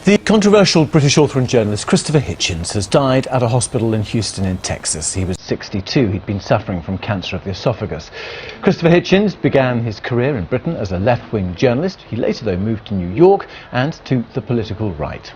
The controversial British author and journalist Kristoffer Hitchens has died at a hospital in Houston in Texas. He was 62. He'd been suffering from cancer of the esophagus. Kristoffer Hitchens began his career in Britain as a left-wing journalist. He later, though, moved to New York and to the political right.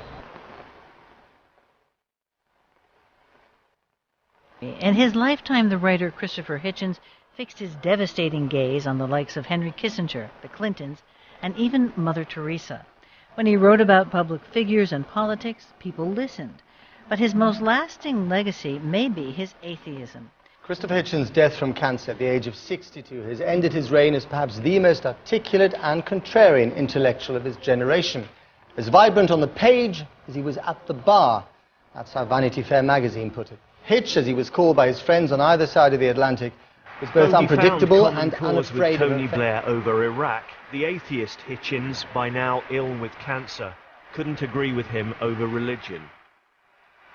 In his lifetime, the writer Kristoffer Hitchens fixed his devastating gaze on the likes of Henry Kissinger, the Clintons, and even Mother Teresa. When he wrote about public figures and politics, people listened. But his most lasting legacy may be his atheism. Kristoffer Hitchens' death from cancer at the age of 62 has ended his reign as perhaps the most articulate and contrarian intellectual of his generation. As vibrant on the page as he was at the bar. That's how Vanity Fair magazine put it. Hitch, as he was called by his friends on either side of the Atlantic, was both unpredictable and unafraid of Tony Blair over Iraq. The atheist Hitchens, by now ill with cancer, couldn't agree with him over religion.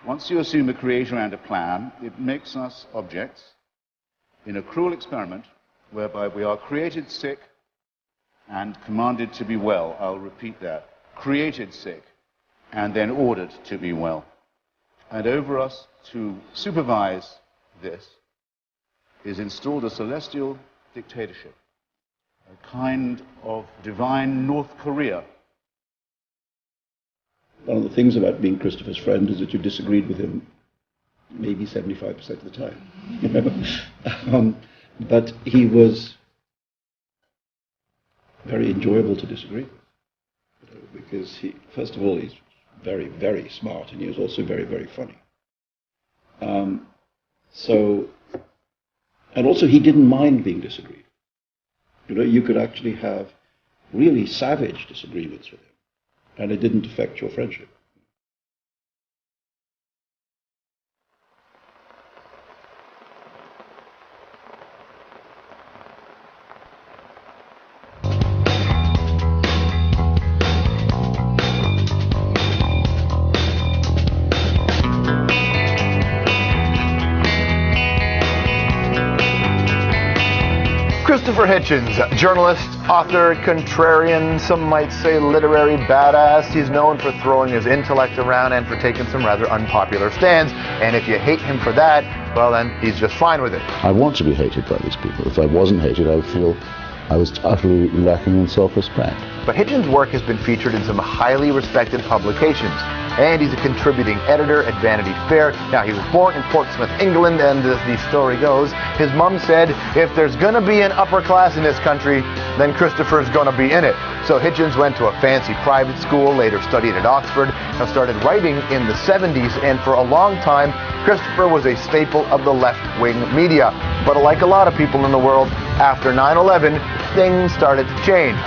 Once you assume a creator and a plan, it makes us objects in a cruel experiment whereby we are created sick and commanded to be well. I'll repeat that. Created sick and then ordered to be well. And over us to supervise this is installed a celestial dictatorship, a kind of divine North Korea. One of the things about being Kristoffer's friend is that you disagreed with him maybe 75% of the time. But he was very enjoyable to disagree with, because he, first of all, he's very, very smart, and he was also very, very funny. And also he didn't mind being disagreed. You know, you could actually have really savage disagreements with him, and it didn't affect your friendship. Kristoffer Hitchens, journalist, author, contrarian, some might say literary badass. He's known for throwing his intellect around and for taking some rather unpopular stands. And if you hate him for that, well then, he's just fine with it. I want to be hated by these people. If I wasn't hated, I would feel I was utterly lacking in self-respect. But Hitchens' work has been featured in some highly respected publications. And he's a contributing editor at Vanity Fair. Now, he was born in Portsmouth, England, and as the story goes, his mum said, if there's gonna be an upper class in this country, then Kristoffer's gonna be in it. So Hitchens went to a fancy private school, later studied at Oxford, and started writing in the 70s, and for a long time, Kristoffer was a staple of the left-wing media. But like a lot of people in the world, after 9/11, things started to change.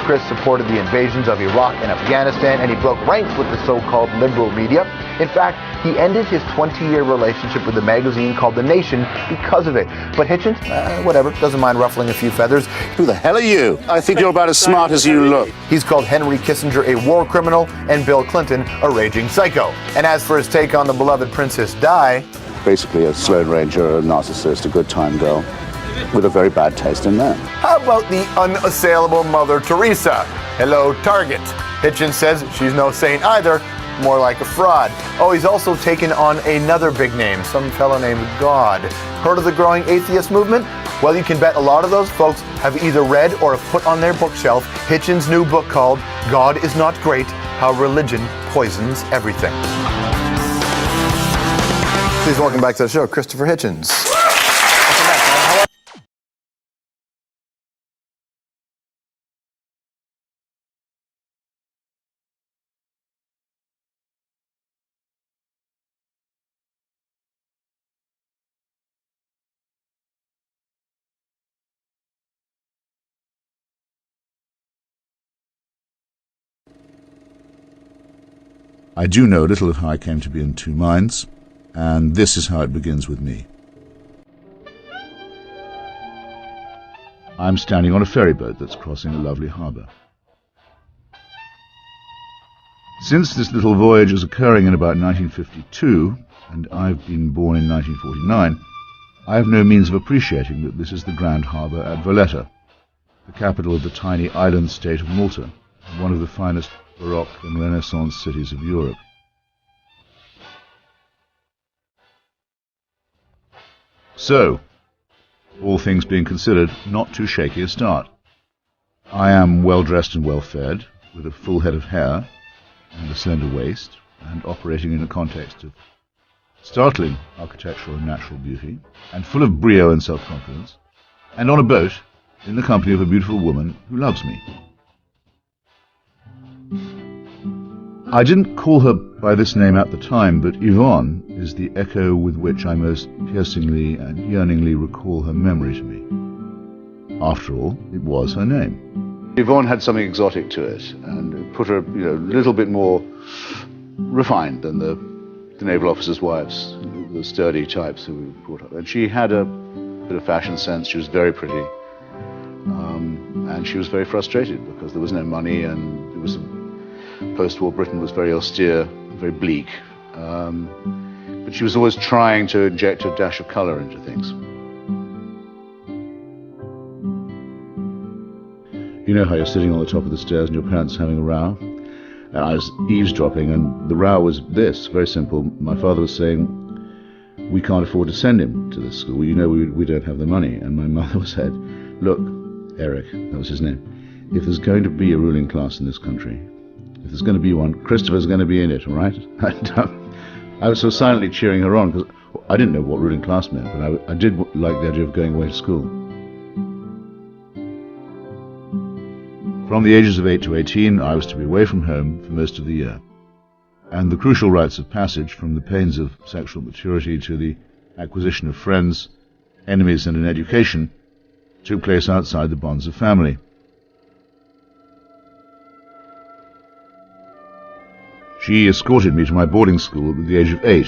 Chris supported the invasions of Iraq and Afghanistan, and he broke ranks with the so-called liberal media. In fact, he ended his 20-year relationship with a magazine called The Nation because of it. But Hitchens, whatever, doesn't mind ruffling a few feathers. Who the hell are you? I think you're about as smart as you look. He's called Henry Kissinger a war criminal and Bill Clinton a raging psycho. And as for his take on the beloved Princess Di... Basically a Sloane Ranger, a narcissist, a good time girl, with a very bad taste in men. How about the unassailable Mother Teresa? Hello, Target. Hitchens says she's no saint either, more like a fraud. Oh, he's also taken on another big name, some fellow named God. Heard of the growing atheist movement? Well, you can bet a lot of those folks have either read or have put on their bookshelf Hitchens' new book called God is Not Great, How Religion Poisons Everything. Please welcome back to the show, Kristoffer Hitchens. I do know little of how I came to be in two minds, and this is how it begins with me. I'm standing on a ferry boat that's crossing a lovely harbour. Since this little voyage is occurring in about 1952, and I've been born in 1949, I have no means of appreciating that this is the grand harbour at Valletta, the capital of the tiny island state of Malta, one of the finest Baroque and Renaissance cities of Europe. So, all things being considered, not too shaky a start. I am well-dressed and well-fed, with a full head of hair and a slender waist, and operating in a context of startling architectural and natural beauty, and full of brio and self-confidence, and on a boat, in the company of a beautiful woman who loves me. I didn't call her by this name at the time, but Yvonne is the echo with which I most piercingly and yearningly recall her memory to me. After all, it was her name. Yvonne had something exotic to it, and it put her, a little bit more refined than the naval officers' wives, the sturdy types who were brought up. And she had a bit of fashion sense. She was very pretty, and she was very frustrated because there was no money, and it was post-war Britain was very austere, very bleak. But she was always trying to inject a dash of colour into things. You know how you're sitting on the top of the stairs and your parents are having a row? And I was eavesdropping, and the row was this, very simple. My father was saying, we can't afford to send him to this school. You know, we don't have the money. And my mother said, look, Eric, that was his name, if there's going to be a ruling class in this country, if there's going to be one, Kristoffer's going to be in it, all right? And, I was so silently cheering her on, because I didn't know what ruling class meant, but I did like the idea of going away to school. From the ages of 8 to 18, I was to be away from home for most of the year. And the crucial rites of passage, from the pains of sexual maturity to the acquisition of friends, enemies, and an education, took place outside the bonds of family. She escorted me to my boarding school at the age of 8.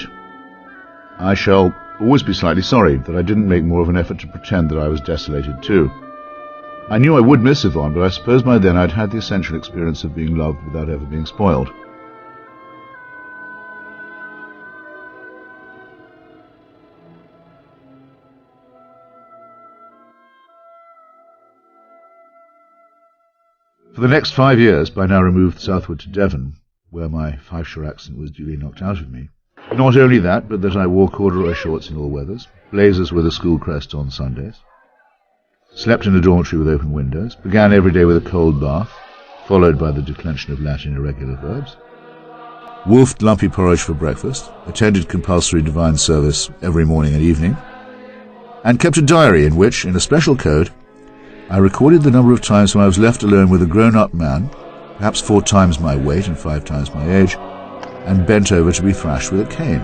I shall always be slightly sorry that I didn't make more of an effort to pretend that I was desolated too. I knew I would miss Yvonne, but I suppose by then I'd had the essential experience of being loved without ever being spoiled. For the next 5 years, by now removed southward to Devon, where my Fifeshire accent was duly knocked out of me. Not only that, but that I wore corduroy shorts in all weathers, blazers with a school crest on Sundays, slept in a dormitory with open windows, began every day with a cold bath, followed by the declension of Latin irregular verbs, wolfed lumpy porridge for breakfast, attended compulsory divine service every morning and evening, and kept a diary in which, in a special code, I recorded the number of times when I was left alone with a grown-up man, perhaps 4 times my weight and 5 times my age, and bent over to be thrashed with a cane.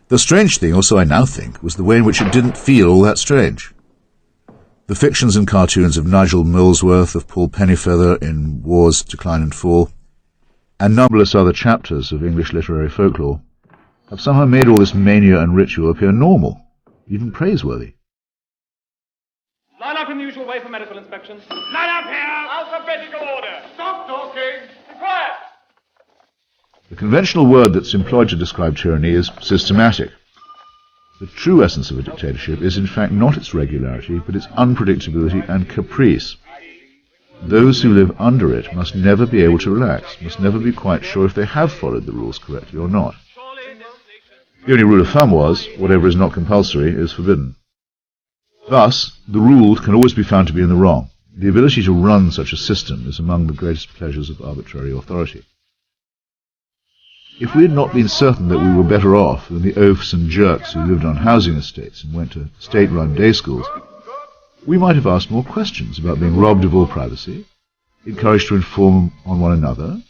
The strange thing, or so I now think, was the way in which it didn't feel all that strange. The fictions and cartoons of Nigel Molesworth, of Paul Pennyfeather in War's Decline and Fall, and numberless other chapters of English literary folklore, have somehow made all this mania and ritual appear normal, even praiseworthy. Line up in the usual way for medical inspection. Line up here! Alphabetical order! Stop talking! Be quiet! The conventional word that's employed to describe tyranny is systematic. The true essence of a dictatorship is in fact not its regularity, but its unpredictability and caprice. Those who live under it must never be able to relax, must never be quite sure if they have followed the rules correctly or not. The only rule of thumb was, whatever is not compulsory is forbidden. Thus, the ruled can always be found to be in the wrong. The ability to run such a system is among the greatest pleasures of arbitrary authority. If we had not been certain that we were better off than the oafs and jerks who lived on housing estates and went to state-run day schools, we might have asked more questions about being robbed of all privacy, encouraged to inform on one another,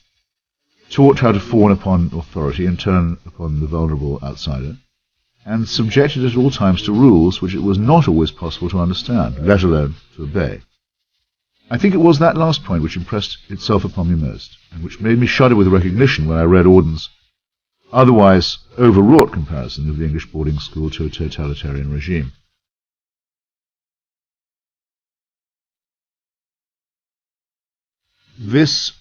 taught how to fawn upon authority and turn upon the vulnerable outsider, and subjected at all times to rules which it was not always possible to understand, let alone to obey. I think it was that last point which impressed itself upon me most, and which made me shudder with recognition when I read Auden's otherwise overwrought comparison of the English boarding school to a totalitarian regime. This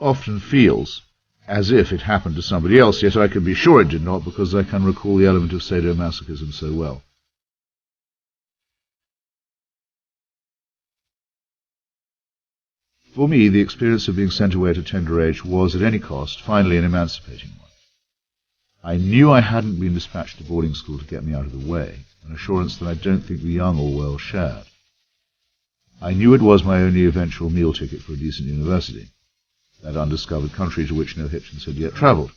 often feels as if it happened to somebody else, yet I can be sure it did not, because I can recall the element of sadomasochism so well. For me, the experience of being sent away at a tender age was, at any cost, finally an emancipating one. I knew I hadn't been dispatched to boarding school to get me out of the way, an assurance that I don't think the young or well shared. I knew it was my only eventual meal ticket for a decent university, that undiscovered country to which no Hitchens had yet travelled.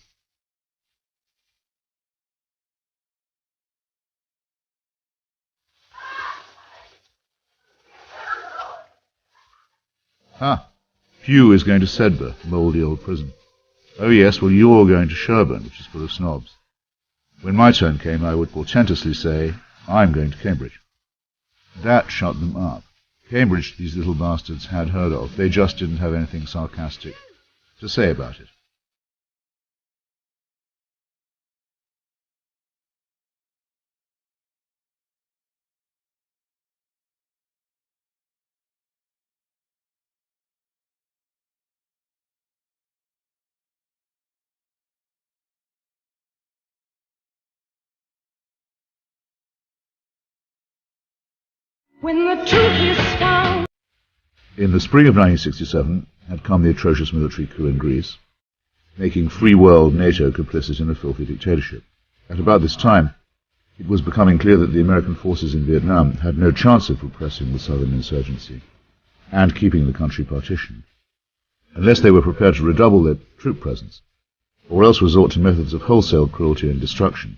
Hugh is going to Sedbergh, mouldy old prison. Oh yes, well you're going to Sherborne, which is full of snobs. When my turn came, I would portentously say, I'm going to Cambridge. That shut them up. Cambridge, these little bastards had heard of. They just didn't have anything sarcastic to say about it. When the truth is found. In the spring of 1967 had come the atrocious military coup in Greece, making free world NATO complicit in a filthy dictatorship. At about this time, it was becoming clear that the American forces in Vietnam had no chance of repressing the southern insurgency and keeping the country partitioned, unless they were prepared to redouble their troop presence, or else resort to methods of wholesale cruelty and destruction,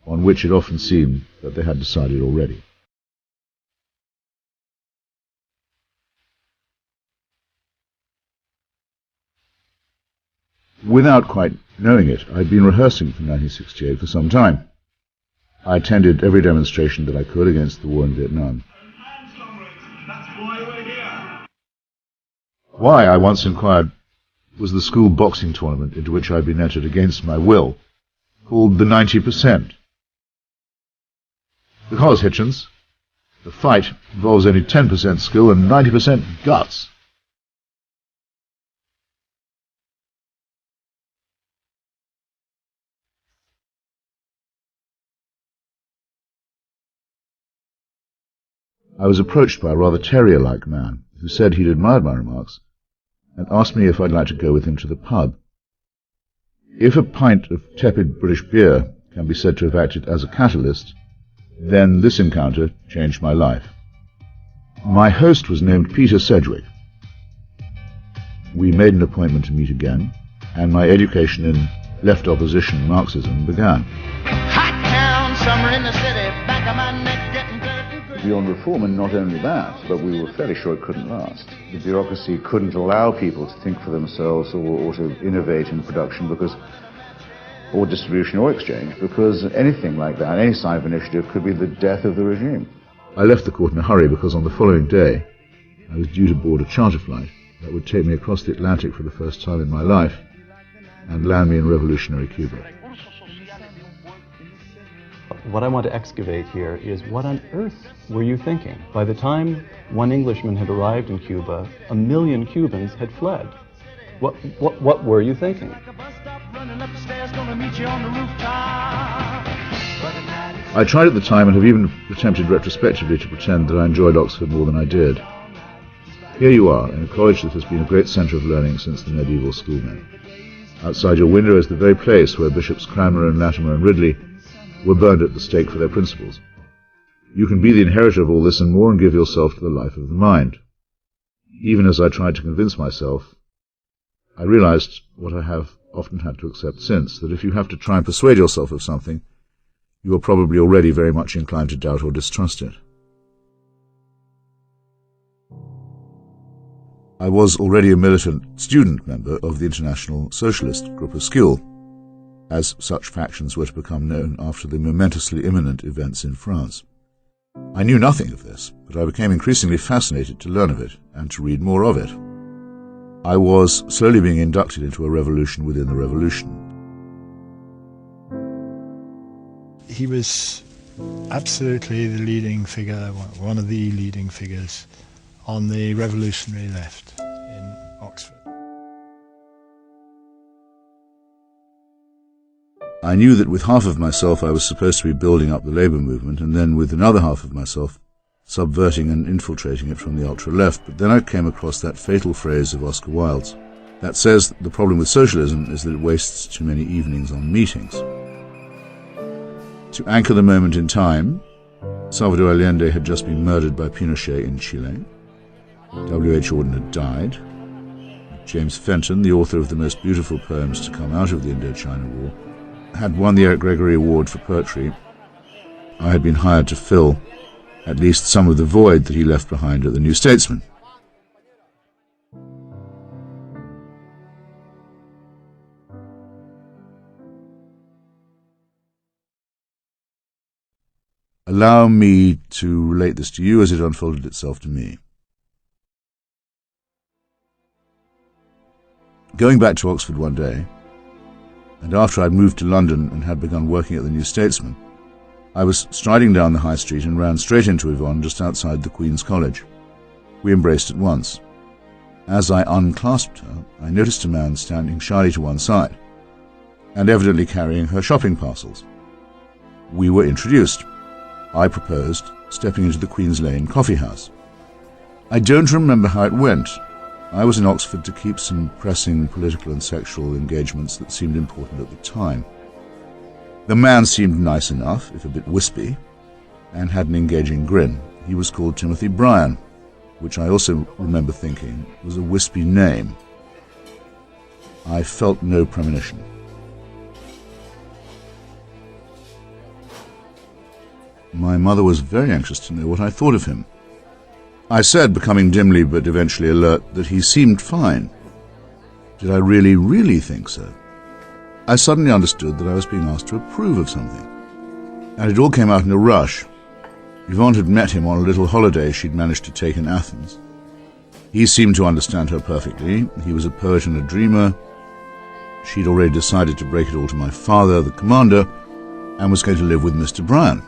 on which it often seemed that they had decided already. Without quite knowing it, I'd been rehearsing for 1968 for some time. I attended every demonstration that I could against the war in Vietnam. Why, I once inquired, was the school boxing tournament into which I'd been entered against my will, called the 90%. Because, Hitchens, the fight involves only 10% skill and 90% guts. I was approached by a rather terrier-like man who said he'd admired my remarks and asked me if I'd like to go with him to the pub. If a pint of tepid British beer can be said to have acted as a catalyst, then this encounter changed my life. My host was named Peter Sedgwick. We made an appointment to meet again, and my education in left opposition Marxism began. Hot town, summer in the city, back of my neck getting dirty. Beyond reform, and not only that, but we were fairly sure it couldn't last. The bureaucracy couldn't allow people to think for themselves or to innovate in production or distribution or exchange, because anything like that, any sign of initiative, could be the death of the regime. I left the court in a hurry because on the following day I was due to board a charter flight that would take me across the Atlantic for the first time in my life and land me in revolutionary Cuba. What I want to excavate here is what on earth were you thinking? By the time one Englishman had arrived in Cuba, 1 million Cubans had fled. What were you thinking? I tried at the time and have even attempted retrospectively to pretend that I enjoyed Oxford more than I did. Here you are, in a college that has been a great centre of learning since the medieval schoolmen. Outside your window is the very place where Bishops Cranmer and Latimer and Ridley were burned at the stake for their principles. You can be the inheritor of all this and more and give yourself to the life of the mind. Even as I tried to convince myself, I realized what I have often had to accept since, that if you have to try and persuade yourself of something, you are probably already very much inclined to doubt or distrust it. I was already a militant student member of the International Socialist Groupuscule, as such factions were to become known after the momentously imminent events in France. I knew nothing of this, but I became increasingly fascinated to learn of it and to read more of it. I was slowly being inducted into a revolution within the revolution. He was absolutely the leading figure, one of the leading figures on the revolutionary left in Oxford. I knew that with half of myself I was supposed to be building up the labour movement, and then with another half of myself subverting and infiltrating it from the ultra-left, but then I came across that fatal phrase of Oscar Wilde's that says that the problem with socialism is that it wastes too many evenings on meetings. To anchor the moment in time, Salvador Allende had just been murdered by Pinochet in Chile. W.H. Auden had died. James Fenton, the author of the most beautiful poems to come out of the Indochina War, had won the Eric Gregory Award for poetry. I had been hired to fill at least some of the void that he left behind at the New Statesman. Allow me to relate this to you as it unfolded itself to me. Going back to Oxford one day, and after I'd moved to London and had begun working at the New Statesman, I was striding down the high street and ran straight into Yvonne just outside the Queen's College. We embraced at once. As I unclasped her, I noticed a man standing shyly to one side, and evidently carrying her shopping parcels. We were introduced. I proposed stepping into the Queen's Lane coffee house. I don't remember how it went. I was in Oxford to keep some pressing political and sexual engagements that seemed important at the time. The man seemed nice enough, if a bit wispy, and had an engaging grin. He was called Timothy Bryan, which I also remember thinking was a wispy name. I felt no premonition. My mother was very anxious to know what I thought of him. I said, becoming dimly but eventually alert, that he seemed fine. Did I really, really think so? I suddenly understood that I was being asked to approve of something. And it all came out in a rush. Yvonne had met him on a little holiday she'd managed to take in Athens. He seemed to understand her perfectly. He was a poet and a dreamer. She'd already decided to break it all to my father, the commander, and was going to live with Mr. Bryan.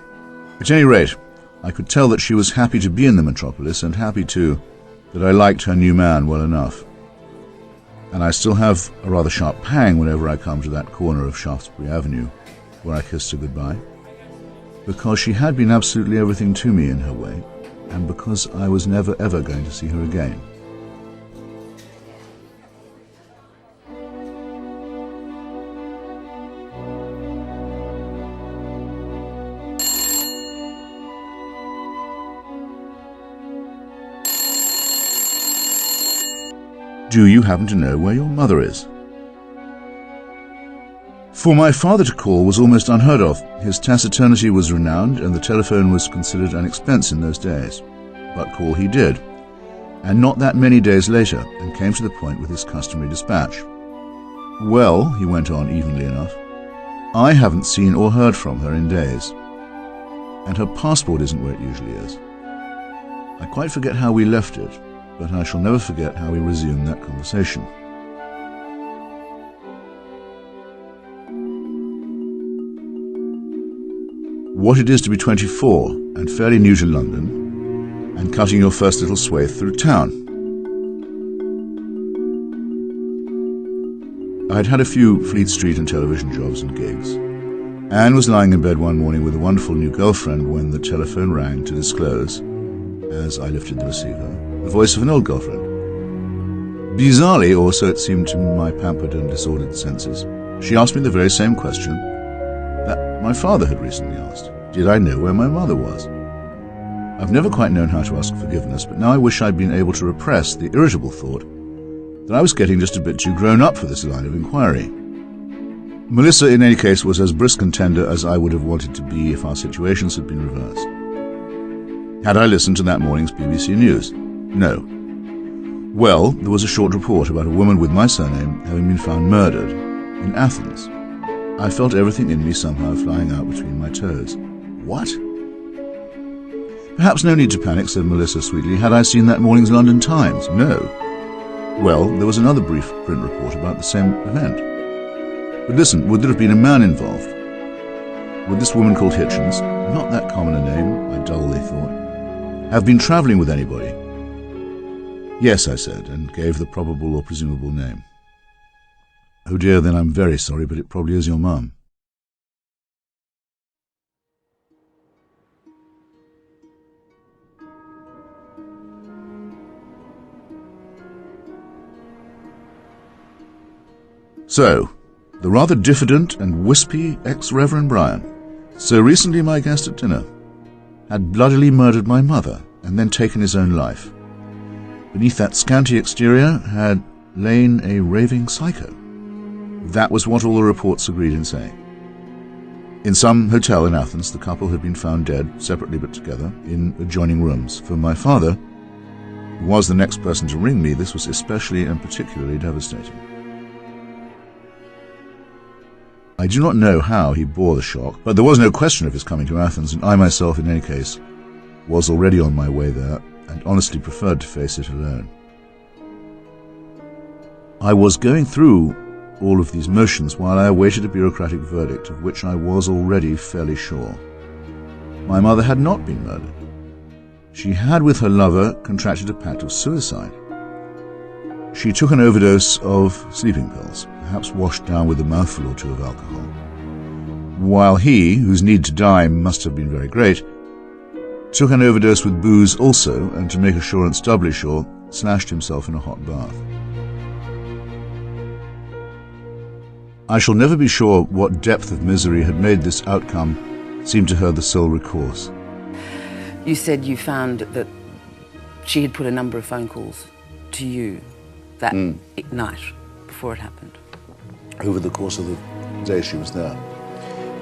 At any rate, I could tell that she was happy to be in the metropolis, and happy, too, that I liked her new man well enough. And I still have a rather sharp pang whenever I come to that corner of Shaftesbury Avenue, where I kissed her goodbye, because she had been absolutely everything to me in her way, and because I was never ever going to see her again. Do you happen to know where your mother is? For my father to call was almost unheard of. His taciturnity was renowned, and the telephone was considered an expense in those days. But call he did, and not that many days later, and came to the point with his customary dispatch. Well, he went on evenly enough, I haven't seen or heard from her in days, and her passport isn't where it usually is. I quite forget how we left it, but I shall never forget how we resumed that conversation. What it is to be 24 and fairly new to London, and cutting your first little swathe through town. I'd had a few Fleet Street and television jobs and gigs, and was lying in bed one morning with a wonderful new girlfriend when the telephone rang to disclose, as I lifted the receiver, the voice of an old girlfriend. Bizarrely, or so it seemed to my pampered and disordered senses, she asked me the very same question that my father had recently asked. Did I know where my mother was? I've never quite known how to ask forgiveness, but now I wish I'd been able to repress the irritable thought that I was getting just a bit too grown up for this line of inquiry. Melissa, in any case, was as brisk and tender as I would have wanted to be if our situations had been reversed. Had I listened to that morning's BBC News? No. Well, there was a short report about a woman with my surname having been found murdered in Athens. I felt everything in me somehow flying out between my toes. What? Perhaps no need to panic, said Melissa sweetly. Had I seen that morning's London Times? No. Well, there was another brief print report about the same event. But listen, would there have been a man involved? Would this woman called Hitchens, not that common a name, I dully thought, have been travelling with anybody? Yes, I said, and gave the probable or presumable name. Oh dear, then I'm very sorry, but it probably is your mum. So, the rather diffident and wispy ex-Reverend Brian, so recently my guest at dinner, had bloodily murdered my mother and then taken his own life. Beneath that scanty exterior had lain a raving psycho. That was what all the reports agreed in saying. In some hotel in Athens, the couple had been found dead, separately but together, in adjoining rooms. For my father, who was the next person to ring me, this was especially and particularly devastating. I do not know how he bore the shock, but there was no question of his coming to Athens, and I myself, in any case, was already on my way there, and honestly preferred to face it alone. I was going through all of these motions while I awaited a bureaucratic verdict of which I was already fairly sure. My mother had not been murdered. She had, with her lover, contracted a pact of suicide. She took an overdose of sleeping pills, perhaps washed down with a mouthful or two of alcohol. While he, whose need to die must have been very great, took an overdose with booze also, and to make assurance doubly sure, slashed himself in a hot bath. I shall never be sure what depth of misery had made this outcome seem to her the sole recourse. You said you found that she had put a number of phone calls to you that night before it happened. Over the course of the day she was there,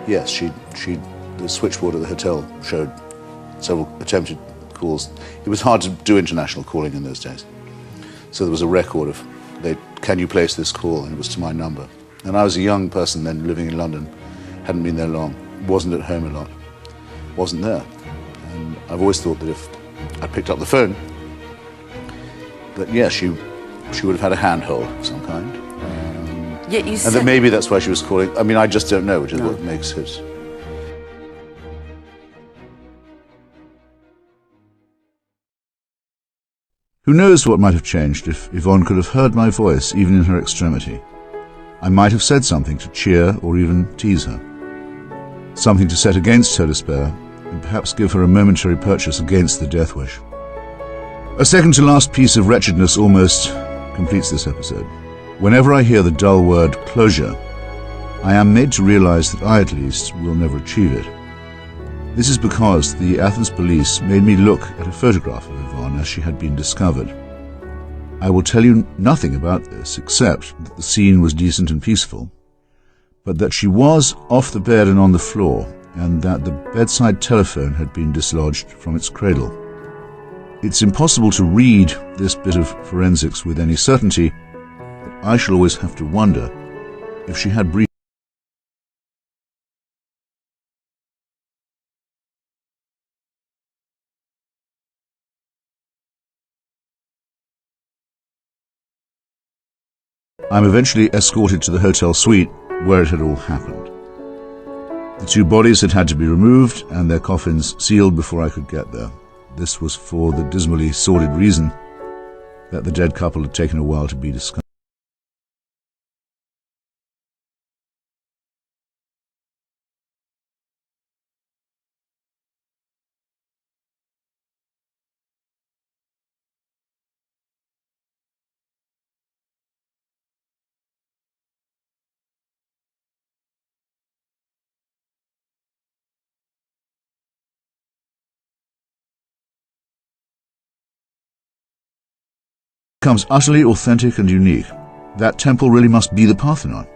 yes, the switchboard of the hotel showed several attempted calls. It was hard to do international calling in those days. So there was a record of, can you place this call? And it was to my number. And I was a young person then living in London, hadn't been there long, wasn't at home a lot, wasn't there. And I've always thought that if I picked up the phone, that yes, she would have had a handhold of some kind. Yet you and that maybe that's why she was calling. I mean, I just don't know, which is what makes it. Who knows what might have changed if Yvonne could have heard my voice even in her extremity. I might have said something to cheer or even tease her. Something to set against her despair and perhaps give her a momentary purchase against the death wish. A second to last piece of wretchedness almost completes this episode. Whenever I hear the dull word closure, I am made to realize that I, at least, will never achieve it. This is because the Athens police made me look at a photograph of Yvonne as she had been discovered. I will tell you nothing about this except that the scene was decent and peaceful, but that she was off the bed and on the floor, and that the bedside telephone had been dislodged from its cradle. It's impossible to read this bit of forensics with any certainty, but I shall always have to wonder if she had breathed. I'm eventually escorted to the hotel suite where it had all happened. The two bodies had to be removed and their coffins sealed before I could get there. This was for the dismally sordid reason that the dead couple had taken a while to be discovered. Becomes utterly authentic and unique. That temple really must be the Parthenon,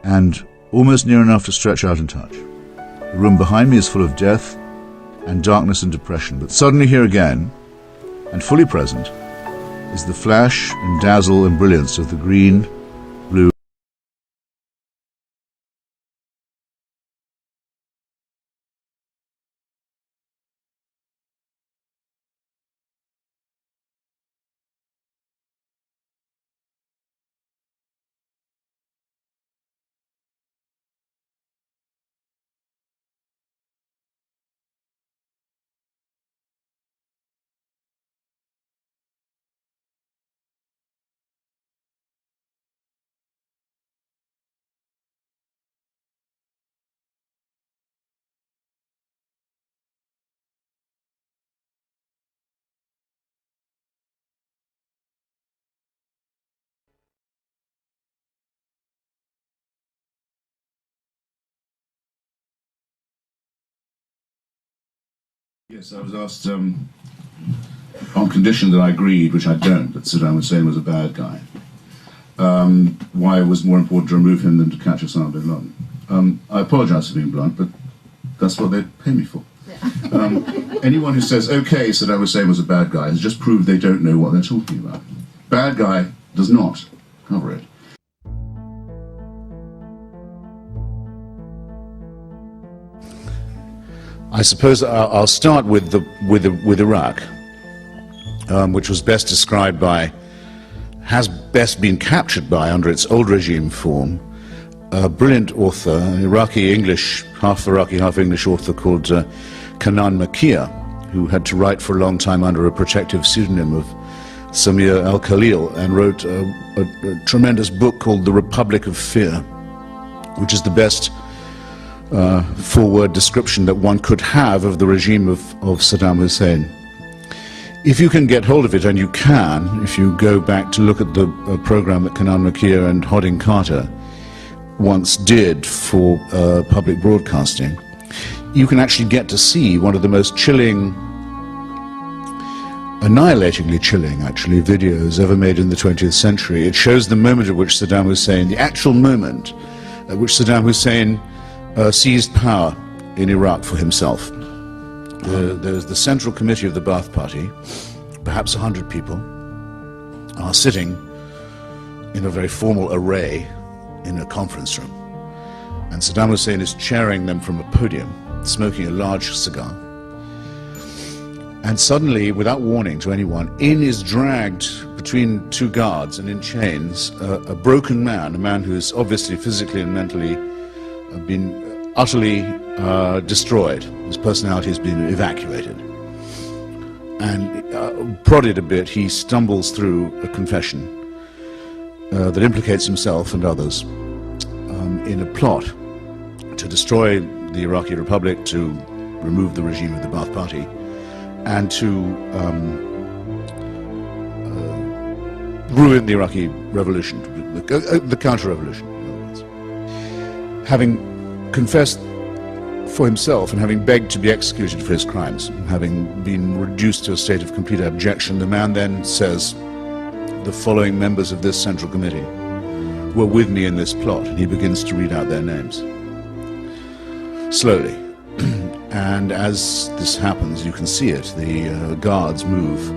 and almost near enough to stretch out and touch. The room behind me is full of death and darkness and depression, but suddenly here again, and fully present, is the flash and dazzle and brilliance of the green, blue, Yes, I was asked, on condition that I agreed, which I don't, that Saddam Hussein was a bad guy, why it was more important to remove him than to catch Osama bin Laden. I apologise for being blunt, but that's what they pay me for. Anyone who says, okay, Saddam Hussein was a bad guy, has just proved they don't know what they're talking about. Bad guy does not cover it. I suppose I'll start with Iraq, which was best described by, has best been captured by, under its old regime form, a brilliant author, an Iraqi English, half Iraqi, half English author called Kanan Makir, who had to write for a long time under a protective pseudonym of Samir al-Khalil, and wrote a tremendous book called The Republic of Fear, which is the best four-word description that one could have of the regime of Saddam Hussein. If you can get hold of it, and you can, if you go back to look at the program that Kanan Makir and Hodding Carter once did for public broadcasting, you can actually get to see one of the most chilling, annihilatingly chilling, actually, videos ever made in the 20th century. It shows the moment at which Saddam Hussein, the actual moment at which Saddam Hussein seized power in Iraq for himself. There's the Central Committee of the Ba'ath Party, perhaps 100 people, are sitting in a very formal array in a conference room. And Saddam Hussein is chairing them from a podium, smoking a large cigar. And suddenly, without warning to anyone, in is dragged between two guards and in chains, a broken man, a man who's obviously physically and mentally been utterly destroyed. His personality has been evacuated. And prodded a bit, he stumbles through a confession that implicates himself and others in a plot to destroy the Iraqi Republic, to remove the regime of the Ba'ath Party, and to ruin the Iraqi revolution, the counter-revolution, in other words. Having confessed for himself and having begged to be executed for his crimes, having been reduced to a state of complete abjection, the man then says, the following members of this Central Committee were with me in this plot, and he begins to read out their names. Slowly. And as this happens, you can see it, the guards move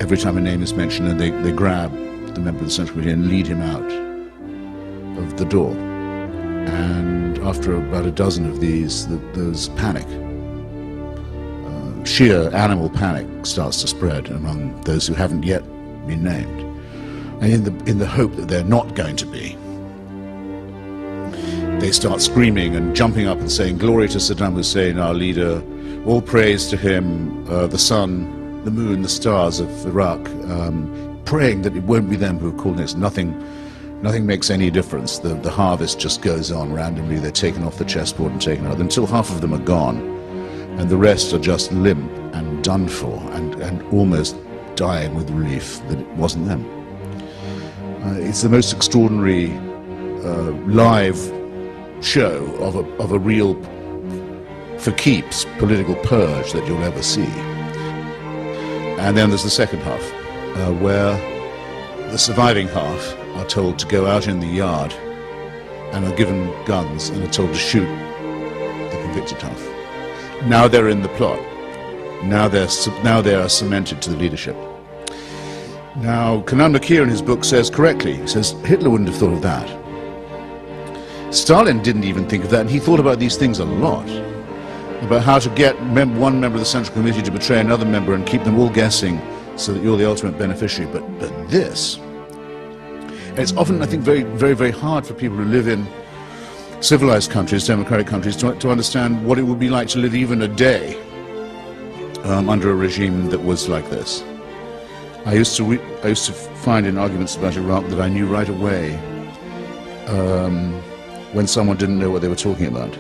every time a name is mentioned, and they grab the member of the Central Committee and lead him out of the door. And after about a dozen of these, there's panic. Sheer animal panic starts to spread among those who haven't yet been named. And in the hope that they're not going to be, they start screaming and jumping up and saying, "Glory to Saddam Hussein, our leader, all praise to him, the sun, the moon, the stars of Iraq," praying that it won't be them who are called next. Nothing makes any difference. The harvest just goes on randomly. They're taken off the chessboard and taken out until half of them are gone, and the rest are just limp and done for, and almost dying with relief that it wasn't them. It's the most extraordinary live show of a real, for keeps, political purge that you'll ever see. And then there's the second half, where the surviving half are told to go out in the yard and are given guns and are told to shoot the convicted half. Now they're in the plot. Now they are cemented to the leadership. Now, Kanan Makir in his book says correctly, he says, Hitler wouldn't have thought of that. Stalin didn't even think of that, and he thought about these things a lot, about how to get one member of the Central Committee to betray another member and keep them all guessing so that you're the ultimate beneficiary. But this, it's often, I think, very, very, very hard for people who live in civilized countries, democratic countries, to understand what it would be like to live even a day under a regime that was like this. I used to find in arguments about Iraq that I knew right away when someone didn't know what they were talking about.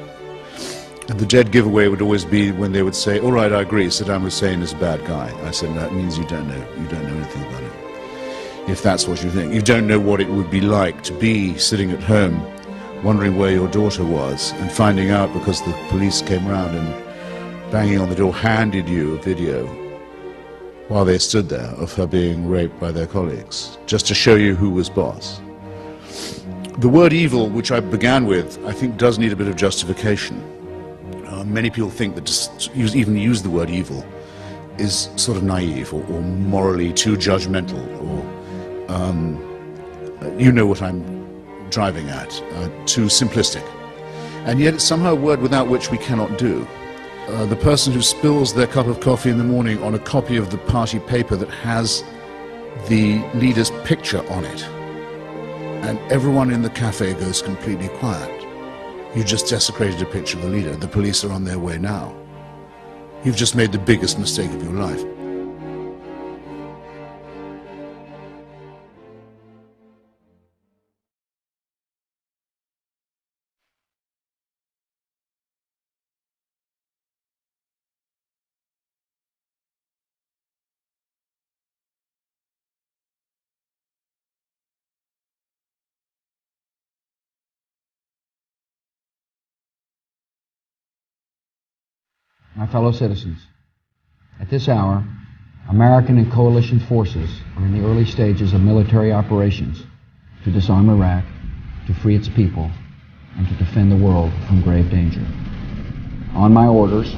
And the dead giveaway would always be when they would say, "All right, I agree, Saddam Hussein is a bad guy." I said, "That means you don't know anything about it. If that's what you think, you don't know what it would be like to be sitting at home wondering where your daughter was and finding out because the police came around and banging on the door, handed you a video while they stood there of her being raped by their colleagues, just to show you who was boss. The word evil, which I began with, I think does need a bit of justification. Many people think that just even use the word evil is sort of naive or morally too judgmental, or you know what I'm driving at, too simplistic. And yet it's somehow a word without which we cannot do. The person who spills their cup of coffee in the morning on a copy of the party paper that has the leader's picture on it, and everyone in the cafe goes completely quiet. You just desecrated a picture of the leader. The police are on their way now. You've just made the biggest mistake of your life. My fellow citizens, at this hour, American and coalition forces are in the early stages of military operations to disarm Iraq, to free its people, and to defend the world from grave danger. On my orders,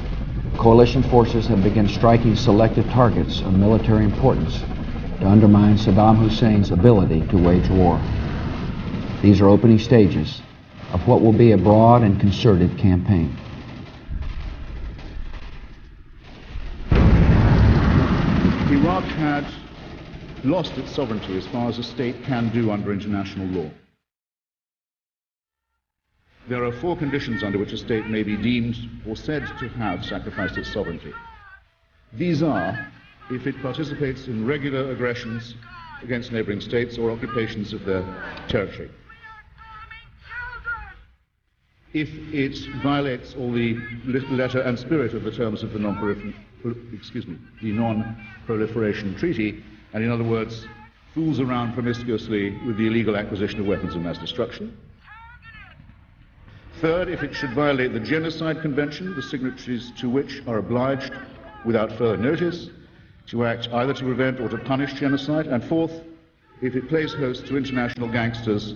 coalition forces have begun striking selected targets of military importance to undermine Saddam Hussein's ability to wage war. These are opening stages of what will be a broad and concerted campaign. Iraq had lost its sovereignty as far as a state can do under international law. There are 4 conditions under which a state may be deemed or said to have sacrificed its sovereignty. These are if it participates in regular aggressions against neighboring states or occupations of their territory, if it violates all the letter and spirit of the terms of the Non-Proliferation Treaty, and in other words, fools around promiscuously with the illegal acquisition of weapons of mass destruction. Third, if it should violate the Genocide Convention, the signatories to which are obliged, without further notice, to act either to prevent or to punish genocide. And fourth, if it plays host to international gangsters,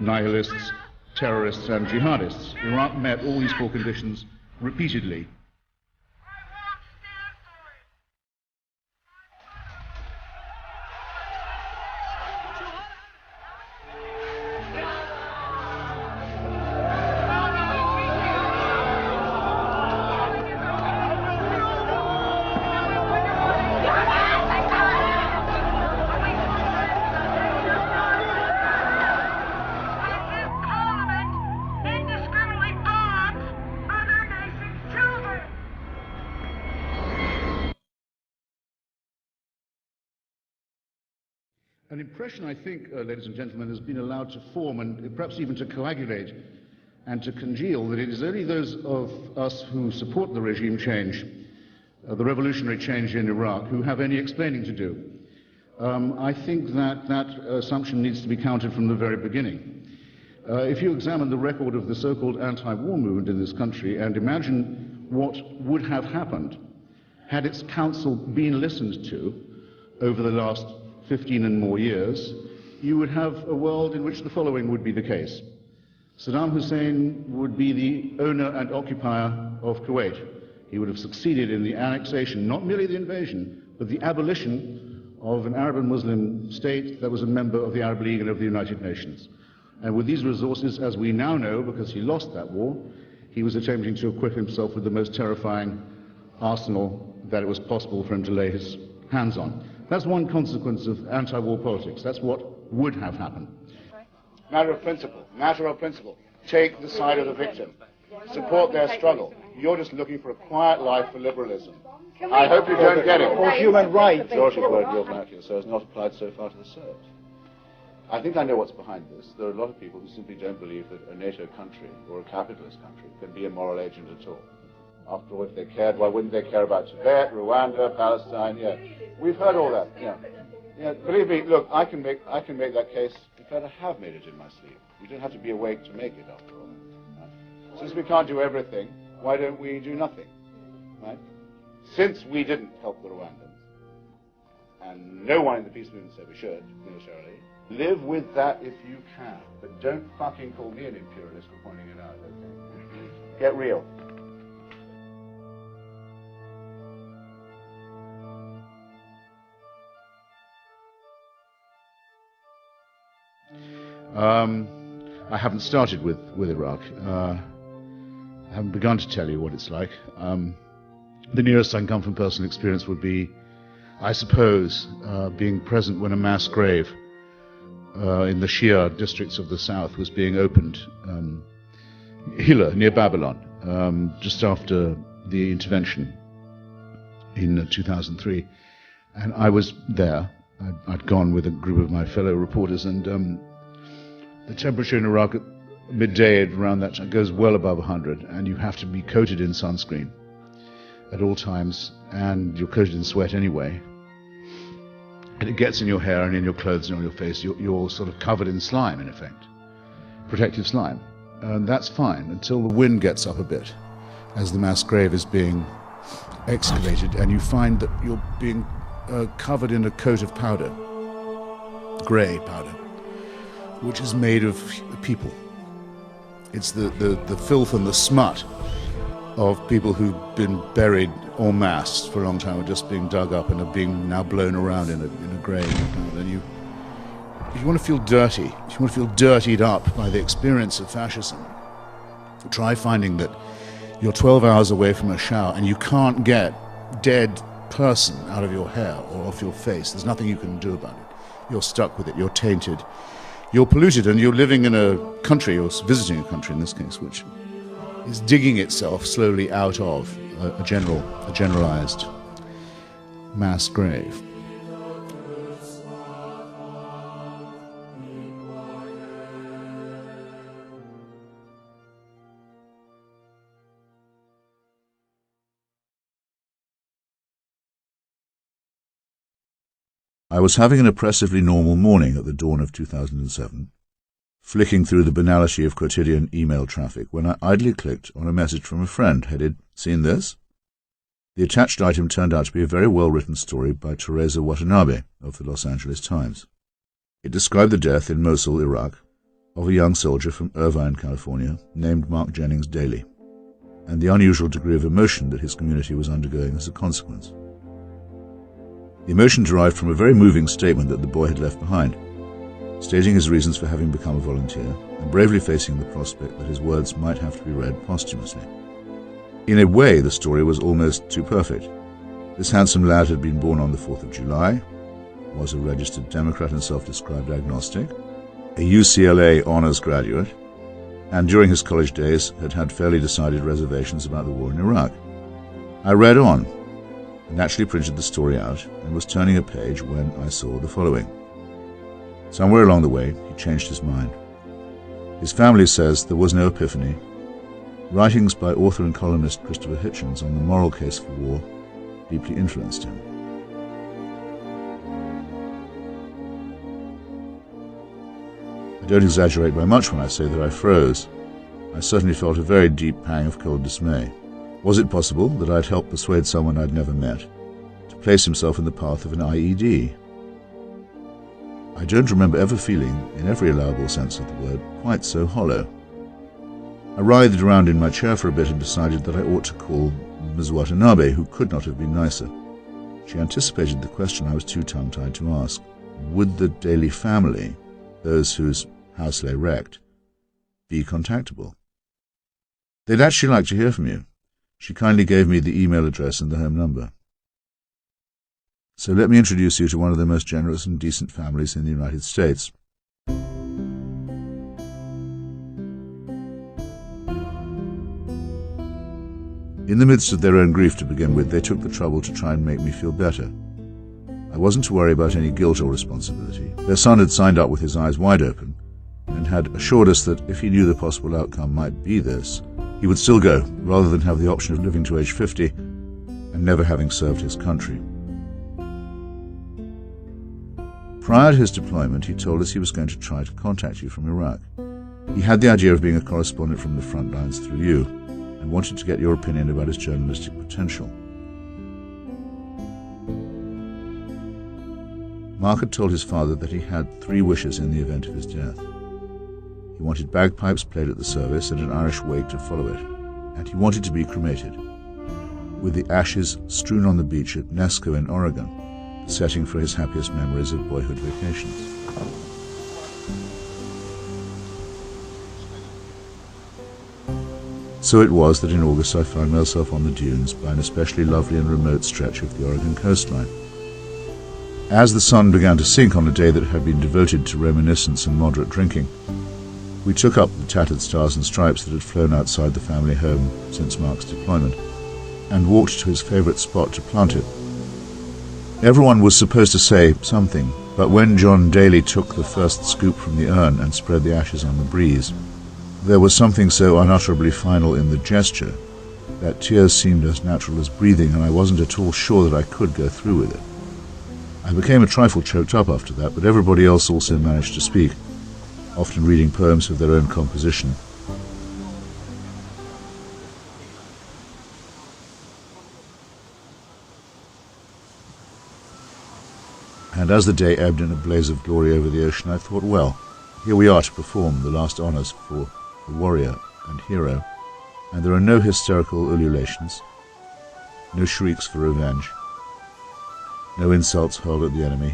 nihilists, terrorists and jihadists. Iraq met all these 4 conditions repeatedly. An impression, I think, ladies and gentlemen, has been allowed to form and perhaps even to coagulate and to congeal that it is only those of us who support the regime change, the revolutionary change in Iraq, who have any explaining to do. I think that that assumption needs to be counted from the very beginning. If you examine the record of the so-called anti-war movement in this country and imagine what would have happened had its counsel been listened to over the last 15 and more years, you would have a world in which the following would be the case. Saddam Hussein would be the owner and occupier of Kuwait. He would have succeeded in the annexation, not merely the invasion, but the abolition of an Arab and Muslim state that was a member of the Arab League and of the United Nations. And with these resources, as we now know, because he lost that war, he was attempting to equip himself with the most terrifying arsenal that it was possible for him to lay his hands on. That's one consequence of anti-war politics. That's what would have happened. Matter of principle. Matter of principle. Take the side of the victim. Support their struggle. You're just looking for a quiet life for liberalism. I hope you don't get it. Or human rights. George word you're lacking, so it's not applied so far to the Serbs. I think I know what's behind this. There are a lot of people who simply don't believe that a NATO country or a capitalist country can be a moral agent at all. After all, if they cared, why wouldn't they care about Tibet, Rwanda, Palestine? Yeah, we've heard all that. Yeah. Believe me. Look, I can make that case. In fact, I have made it in my sleep. You don't have to be awake to make it, after all. Since we can't do everything, why don't we do nothing? right? Since we didn't help the Rwandans, and no one in the peace movement said we should, militarily, live with that if you can. But don't fucking call me an imperialist for pointing it out, okay? Get real. I haven't started with Iraq. I haven't begun to tell you what it's like. The nearest I can come from personal experience would be, I suppose, being present when a mass grave in the Shia districts of the south was being opened, Hilla, near Babylon, just after the intervention in 2003. And I was there. I'd gone with a group of my fellow reporters, and the temperature in Iraq at midday around that time goes well above 100, and you have to be coated in sunscreen at all times, and you're coated in sweat anyway. And it gets in your hair and in your clothes and on your face. You're sort of covered in slime, in effect, protective slime. And that's fine until the wind gets up a bit as the mass grave is being excavated, and you find that you're being covered in a coat of powder, grey powder, which is made of people. It's the filth and the smut of people who've been buried en masse for a long time, are just being dug up and are being now blown around in a grave. And you want to feel dirty, if you want to feel dirtied up by the experience of fascism, try finding that you're 12 hours away from a shower and you can't get dead person out of your hair or off your face. There's nothing you can do about it. You're stuck with it, you're tainted, you're polluted, and you're living in a country, or visiting a country in this case, which is digging itself slowly out of a generalized mass grave. I was having an oppressively normal morning at the dawn of 2007, flicking through the banality of quotidian email traffic, when I idly clicked on a message from a friend headed, "Seen this?" The attached item turned out to be a very well-written story by Teresa Watanabe of the Los Angeles Times. It described the death in Mosul, Iraq, of a young soldier from Irvine, California, named Mark Jennings Daly, and the unusual degree of emotion that his community was undergoing as a consequence. The emotion derived from a very moving statement that the boy had left behind, stating his reasons for having become a volunteer and bravely facing the prospect that his words might have to be read posthumously. In a way, the story was almost too perfect. This handsome lad had been born on the 4th of July, was a registered Democrat and self-described agnostic, a UCLA honors graduate, and during his college days had had fairly decided reservations about the war in Iraq. I read on, and actually printed the story out, and was turning a page when I saw the following. Somewhere along the way, he changed his mind. His family says there was no epiphany. Writings by author and columnist Kristoffer Hitchens on the moral case for war deeply influenced him. I don't exaggerate by much when I say that I froze. I certainly felt a very deep pang of cold dismay. Was it possible that I'd helped persuade someone I'd never met to place himself in the path of an IED? I don't remember ever feeling, in every allowable sense of the word, quite so hollow. I writhed around in my chair for a bit and decided that I ought to call Ms. Watanabe, who could not have been nicer. She anticipated the question I was too tongue-tied to ask. Would the Daly family, those whose house lay wrecked, be contactable? They'd actually like to hear from you. She kindly gave me the email address and the home number. So let me introduce you to one of the most generous and decent families in the United States. In the midst of their own grief to begin with, they took the trouble to try and make me feel better. I wasn't to worry about any guilt or responsibility. Their son had signed up with his eyes wide open and had assured us that if he knew the possible outcome might be this, he would still go, rather than have the option of living to age 50 and never having served his country. Prior to his deployment, he told us he was going to try to contact you from Iraq. He had the idea of being a correspondent from the front lines through you, and and wanted to get your opinion about his journalistic potential. Mark had told his father that he had 3 wishes in the event of his death. He wanted bagpipes played at the service and an Irish wake to follow it, and he wanted to be cremated, with the ashes strewn on the beach at Nesco in Oregon, the setting for his happiest memories of boyhood vacations. So it was that in August I found myself on the dunes by an especially lovely and remote stretch of the Oregon coastline. As the sun began to sink on a day that had been devoted to reminiscence and moderate drinking, we took up the tattered stars and stripes that had flown outside the family home since Mark's deployment, and walked to his favourite spot to plant it. Everyone was supposed to say something, but when John Daly took the first scoop from the urn and spread the ashes on the breeze, there was something so unutterably final in the gesture that tears seemed as natural as breathing, and I wasn't at all sure that I could go through with it. I became a trifle choked up after that, but everybody else also managed to speak, often reading poems of their own composition. And as the day ebbed in a blaze of glory over the ocean, I thought, well, here we are to perform the last honours for the warrior and hero, and there are no hysterical ululations, no shrieks for revenge, no insults hurled at the enemy,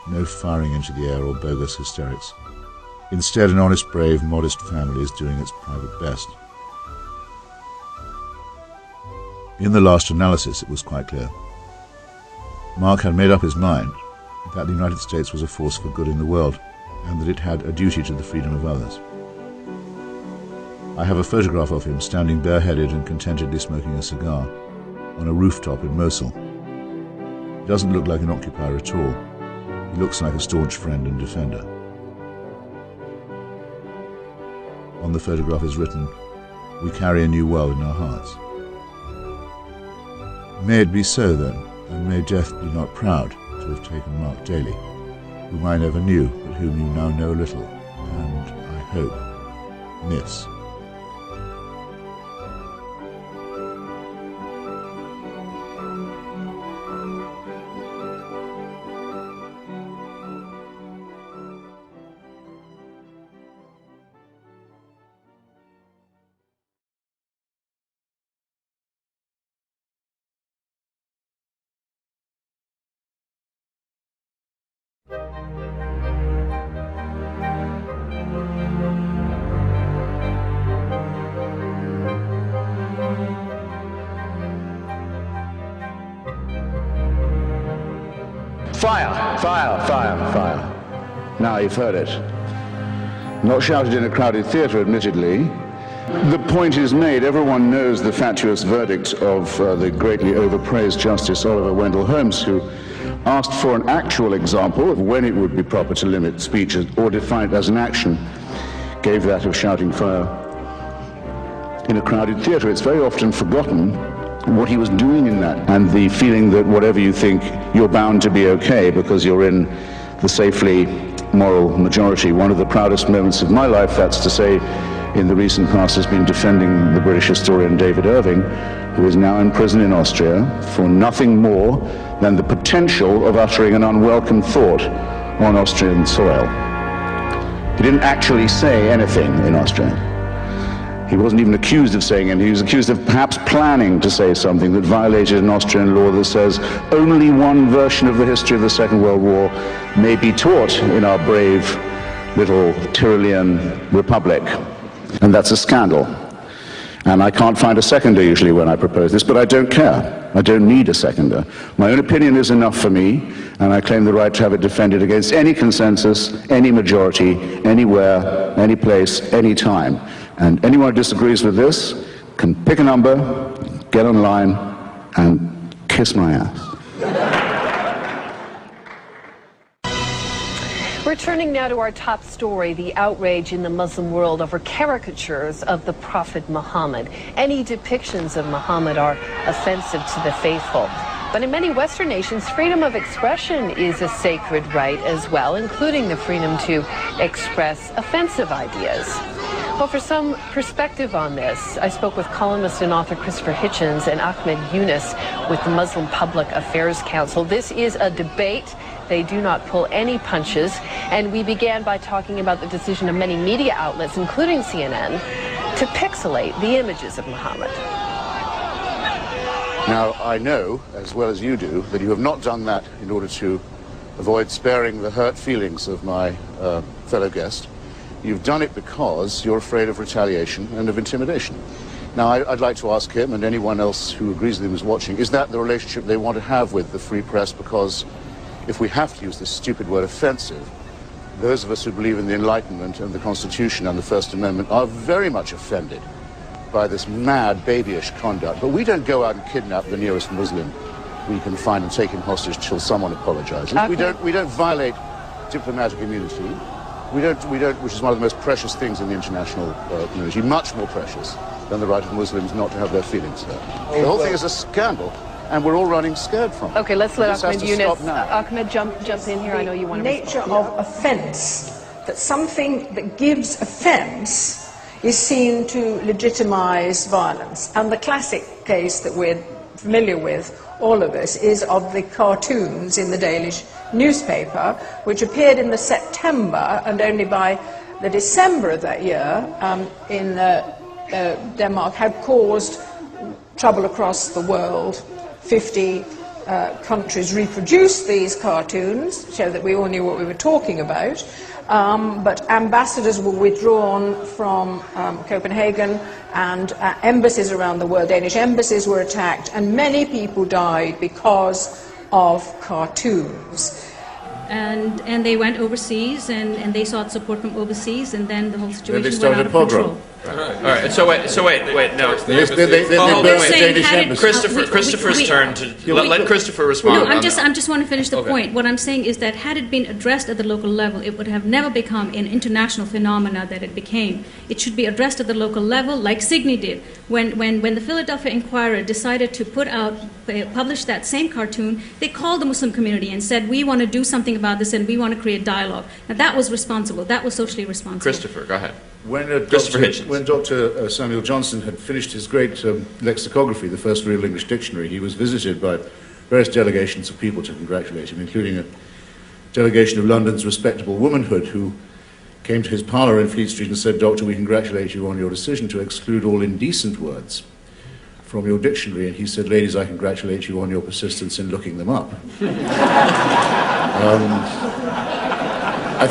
no firing into the air or bogus hysterics. Instead, an honest, brave, modest family is doing its private best. In the last analysis, it was quite clear. Mark had made up his mind that the United States was a force for good in the world, and that it had a duty to the freedom of others. I have a photograph of him standing bareheaded and contentedly smoking a cigar on a rooftop in Mosul. He doesn't look like an occupier at all. He looks like a staunch friend and defender. On the photograph is written, "We carry a new world in our hearts." May it be so then, and may death be not proud to have taken Mark Daly, whom I never knew, but whom you now know little, and, I hope, miss. Fire! Fire! Fire! Fire! Now you've heard it. Not shouted in a crowded theatre, admittedly. The point is made. Everyone knows the fatuous verdict of the greatly overpraised Justice Oliver Wendell Holmes, who asked for an actual example of when it would be proper to limit speech or define it as an action. Gave that of shouting fire in a crowded theatre. It's very often forgotten what he was doing in that, and the feeling that whatever you think, you're bound to be okay because you're in the safely moral majority. One of the proudest moments of my life, that's to say, in the recent past, has been defending the British historian David Irving, who is now in prison in Austria for nothing more than the potential of uttering an unwelcome thought on Austrian soil. He didn't actually say anything in Austria. He wasn't even accused of saying anything. He was accused of perhaps planning to say something that violated an Austrian law that says only one version of the history of the Second World War may be taught in our brave little Tyrolean republic. And that's a scandal. And I can't find a seconder usually when I propose this, but I don't care. I don't need a seconder. My own opinion is enough for me, and I claim the right to have it defended against any consensus, any majority, anywhere, any place, any time. And anyone who disagrees with this can pick a number, get online, and kiss my ass. Returning now to our top story, the outrage in the Muslim world over caricatures of the Prophet Muhammad. Any depictions of Muhammad are offensive to the faithful. But in many Western nations, freedom of expression is a sacred right as well, including the freedom to express offensive ideas. Well, for some perspective on this, I spoke with columnist and author Kristoffer Hitchens and Ahmed Yunus with the Muslim Public Affairs Council. This is a debate. They do not pull any punches. And we began by talking about the decision of many media outlets, including CNN, to pixelate the images of Muhammad. Now, I know, as well as you do, that you have not done that in order to avoid sparing the hurt feelings of my fellow guest. You've done it because you're afraid of retaliation and of intimidation. Now, I'd like to ask him and anyone else who agrees with him is watching, is that the relationship they want to have with the free press? Because if we have to use this stupid word offensive, those of us who believe in the Enlightenment and the Constitution and the First Amendment are very much offended by this mad, babyish conduct. But we don't go out and kidnap the nearest Muslim we can find and take him hostage till someone apologizes. Okay. We don't violate diplomatic immunity. We don't, which is one of the most precious things in the international community, much more precious than the right of Muslims not to have their feelings hurt. The whole thing is a scandal, and we're all running scared from it. Okay, let's let Ahmed Yunus. Ahmed, jump in here. I know you want to nature of offence, that something that gives offence is seen to legitimize violence. And the classic case that we're familiar with, all of us, is of the cartoons in the Danish newspaper, which appeared in the September, and only by the December of that year in Denmark had caused trouble across the world. 50 countries reproduced these cartoons, so that we all knew what we were talking about. But ambassadors were withdrawn from Copenhagen, and embassies around the world, Danish embassies, were attacked, and many people died because of cartoons. And they went overseas, and they sought support from overseas, and then the whole situation Then they started went out of a pogrom. control. All right. So wait. No. Kristoffer's turn to let Kristoffer respond. No, I'm just want to finish the point. What I'm saying is that had it been addressed at the local level, it would have never become an international phenomena that it became. It should be addressed at the local level, like Signy did. When the Philadelphia Inquirer decided to publish that same cartoon, they called the Muslim community and said, we want to do something about this and we want to create dialogue. Now that was responsible. That was socially responsible. Kristoffer, go ahead. When Dr. Samuel Johnson had finished his great lexicography, the first real English dictionary, he was visited by various delegations of people to congratulate him, including a delegation of London's respectable womanhood who came to his parlour in Fleet Street and said, Doctor, we congratulate you on your decision to exclude all indecent words from your dictionary. And he said, ladies, I congratulate you on your persistence in looking them up. I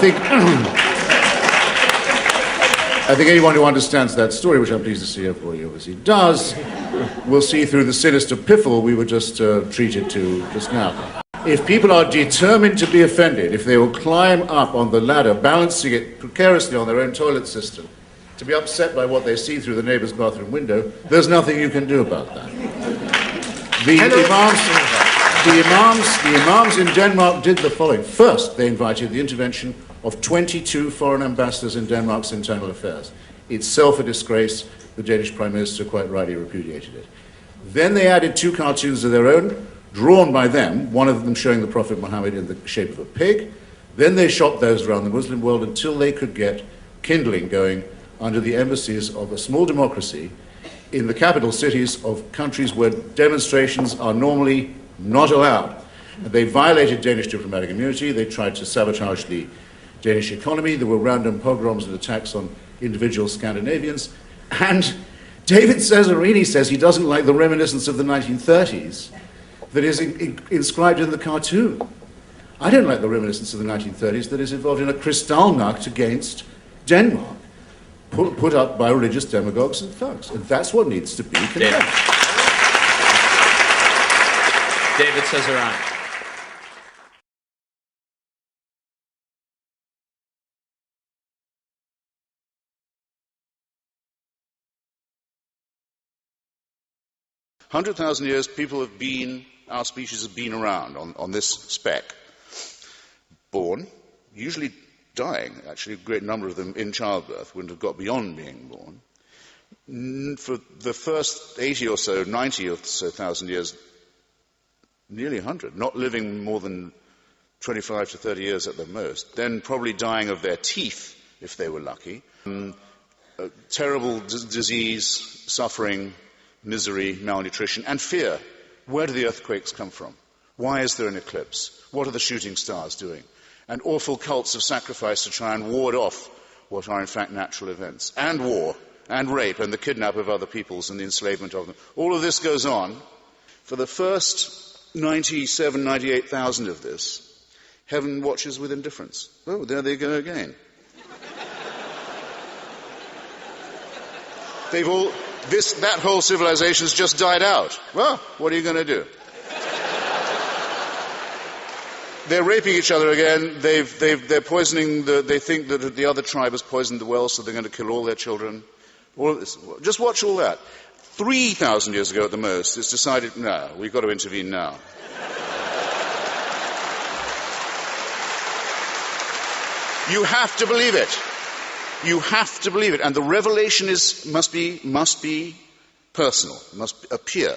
think anyone who understands that story, which I'm pleased to see everybody obviously does, will see through the sinister piffle we were just treated to just now. If people are determined to be offended, if they will climb up on the ladder, balancing it precariously on their own toilet system, to be upset by what they see through the neighbour's bathroom window, there's nothing you can do about that. The imams in Denmark did the following. First, they invited the intervention of 22 foreign ambassadors in Denmark's internal affairs. Itself a disgrace. The Danish Prime Minister quite rightly repudiated it. Then they added 2 cartoons of their own, drawn by them, one of them showing the Prophet Muhammad in the shape of a pig. Then they shot those around the Muslim world until they could get kindling going under the embassies of a small democracy in the capital cities of countries where demonstrations are normally not allowed. They violated Danish diplomatic immunity. They tried to sabotage the Danish economy. There were random pogroms and attacks on individual Scandinavians. And David Cesarini says he doesn't like the reminiscence of the 1930s that is inscribed in the cartoon. I don't like the reminiscence of the 1930s that is involved in a Kristallnacht against Denmark, put up by religious demagogues and thugs. And that's what needs to be condemned. David Cesarini. $100,000 years, our species have been around on this speck. Born, usually dying, actually a great number of them in childbirth, wouldn't have got beyond being born. For the first 80 or so, 90 or so thousand years, nearly 100, not living more than 25 to 30 years at the most, then probably dying of their teeth, if they were lucky. terrible disease, suffering, misery, malnutrition, and fear. Where do the earthquakes come from? Why is there an eclipse? What are the shooting stars doing? And awful cults of sacrifice to try and ward off what are in fact natural events. And war, and rape, and the kidnap of other peoples and the enslavement of them. All of this goes on. For the first 97, 98,000 of this, heaven watches with indifference. Oh, there they go again. That whole civilization's just died out. Well, what are you going to do? They're raping each other again. They're poisoning. They think that the other tribe has poisoned the well, so they're going to kill all their children. All of this. Just watch all that. 3,000 years ago at the most, it's decided, no, we've got to intervene now. You have to believe it. You have to believe it. And the revelation must be personal, must appear.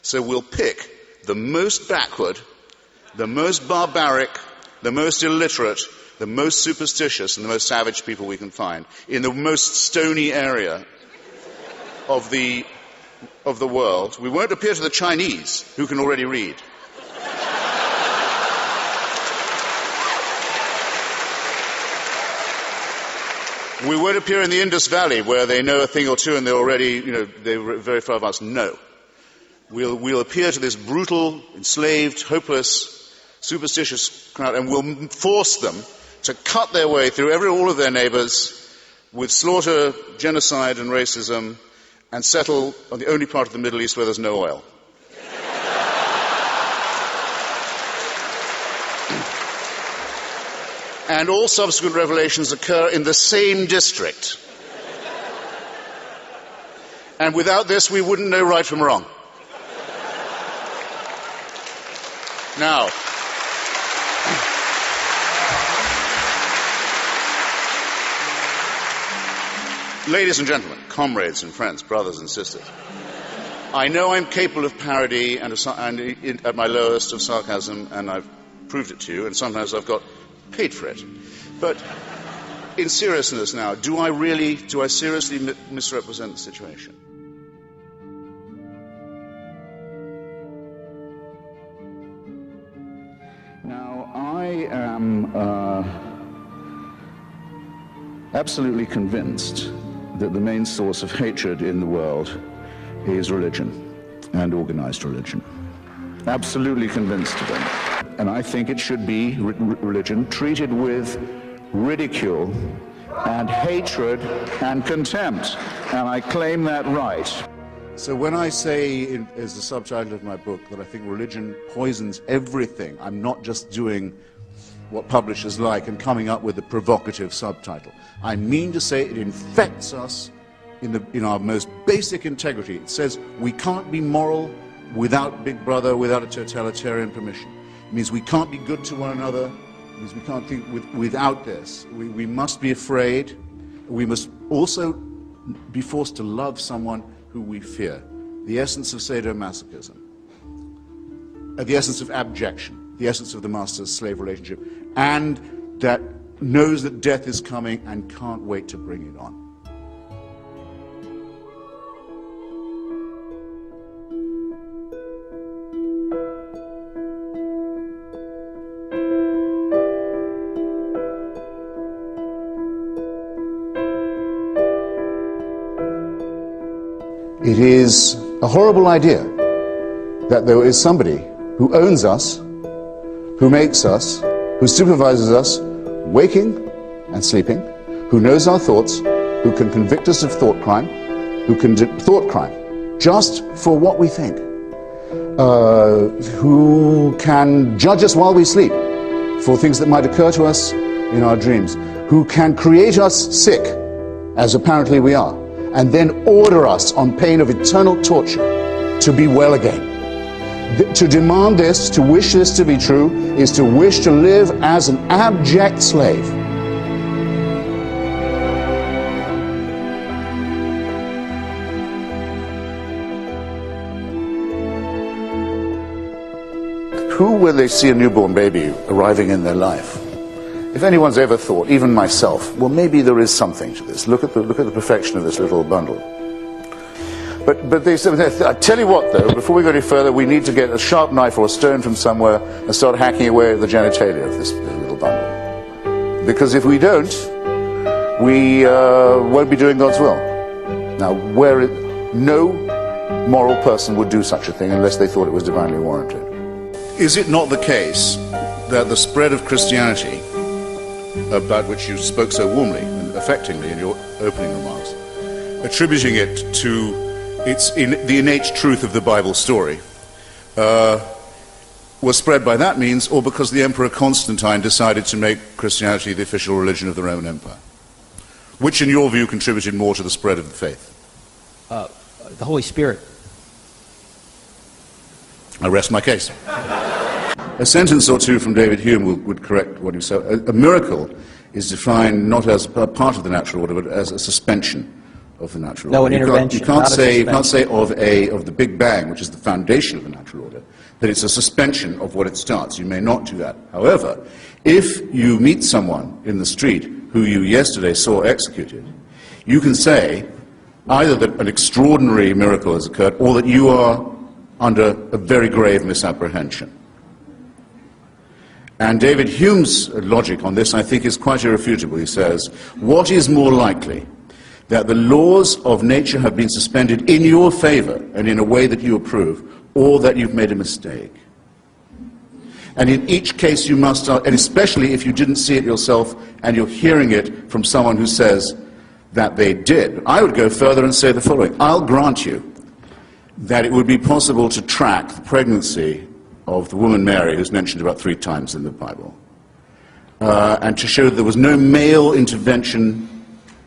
So we'll pick the most backward, the most barbaric, the most illiterate, the most superstitious, and the most savage people we can find in the most stony area of the world. We won't appear to the Chinese, who can already read. We won't appear in the Indus Valley, where they know a thing or two and they're already, they're very far advanced. No. We'll appear to this brutal, enslaved, hopeless, superstitious crowd, and we'll force them to cut their way through all of their neighbors with slaughter, genocide, and racism, and settle on the only part of the Middle East where there's no oil. And all subsequent revelations occur in the same district. And without this, we wouldn't know right from wrong. Now, ladies and gentlemen, comrades and friends, brothers and sisters, I know I'm capable of parody and at my lowest of sarcasm, and I've proved it to you, and sometimes I've got paid for it. But in seriousness now, do I seriously misrepresent the situation? Now, I am absolutely convinced that the main source of hatred in the world is religion and organized religion. Absolutely convinced of it. And I think it should be religion treated with ridicule and hatred and contempt. And I claim that right. So when I say, as the subtitle of my book, that I think religion poisons everything, I'm not just doing what publishers like and coming up with a provocative subtitle. I mean to say it infects us in our most basic integrity. It says we can't be moral without Big Brother, without a totalitarian permission. It means we can't be good to one another. It means we can't think without this. We must be afraid. We must also be forced to love someone who we fear. The essence of sadomasochism. The essence of abjection. The essence of the master-slave relationship. And that knows that death is coming and can't wait to bring it on. It is a horrible idea that there is somebody who owns us, who makes us, who supervises us, waking and sleeping, who knows our thoughts, who can convict us of thought crime, who can do thought crime, just for what we think, who can judge us while we sleep for things that might occur to us in our dreams, who can create us sick, as apparently we are, and then order us on pain of eternal torture to be well again. To demand this, to wish this to be true, is to wish to live as an abject slave. Who, when they see a newborn baby arriving in their life, if anyone's ever thought, even myself, well, maybe there is something to this. Look at the perfection of this little bundle. But they said, I tell you what, though, before we go any further, we need to get a sharp knife or a stone from somewhere and start hacking away at the genitalia of this little bundle. Because if we don't, we won't be doing God's will. Now, no moral person would do such a thing unless they thought it was divinely warranted. Is it not the case that the spread of Christianity, about which you spoke so warmly and affectingly in your opening remarks, attributing it to the innate truth of the Bible story, was spread by that means, or because the Emperor Constantine decided to make Christianity the official religion of the Roman Empire? Which, in your view, contributed more to the spread of the faith? The Holy Spirit. I rest my case. A sentence or two from David Hume would correct what you said. A miracle is defined not as a part of the natural order, but as a suspension of the natural order. No, an intervention. You can't say of the Big Bang, which is the foundation of the natural order, that it's a suspension of what it starts. You may not do that. However, if you meet someone in the street who you yesterday saw executed, you can say either that an extraordinary miracle has occurred or that you are under a very grave misapprehension. And David Hume's logic on this, I think, is quite irrefutable. He says, what is more likely, that the laws of nature have been suspended in your favor and in a way that you approve, or that you've made a mistake? And in each case you must, and especially if you didn't see it yourself and you're hearing it from someone who says that they did, I would go further and say the following. I'll grant you that it would be possible to track the pregnancy of the woman Mary, who's mentioned about 3 times in the Bible, and to show that there was no male intervention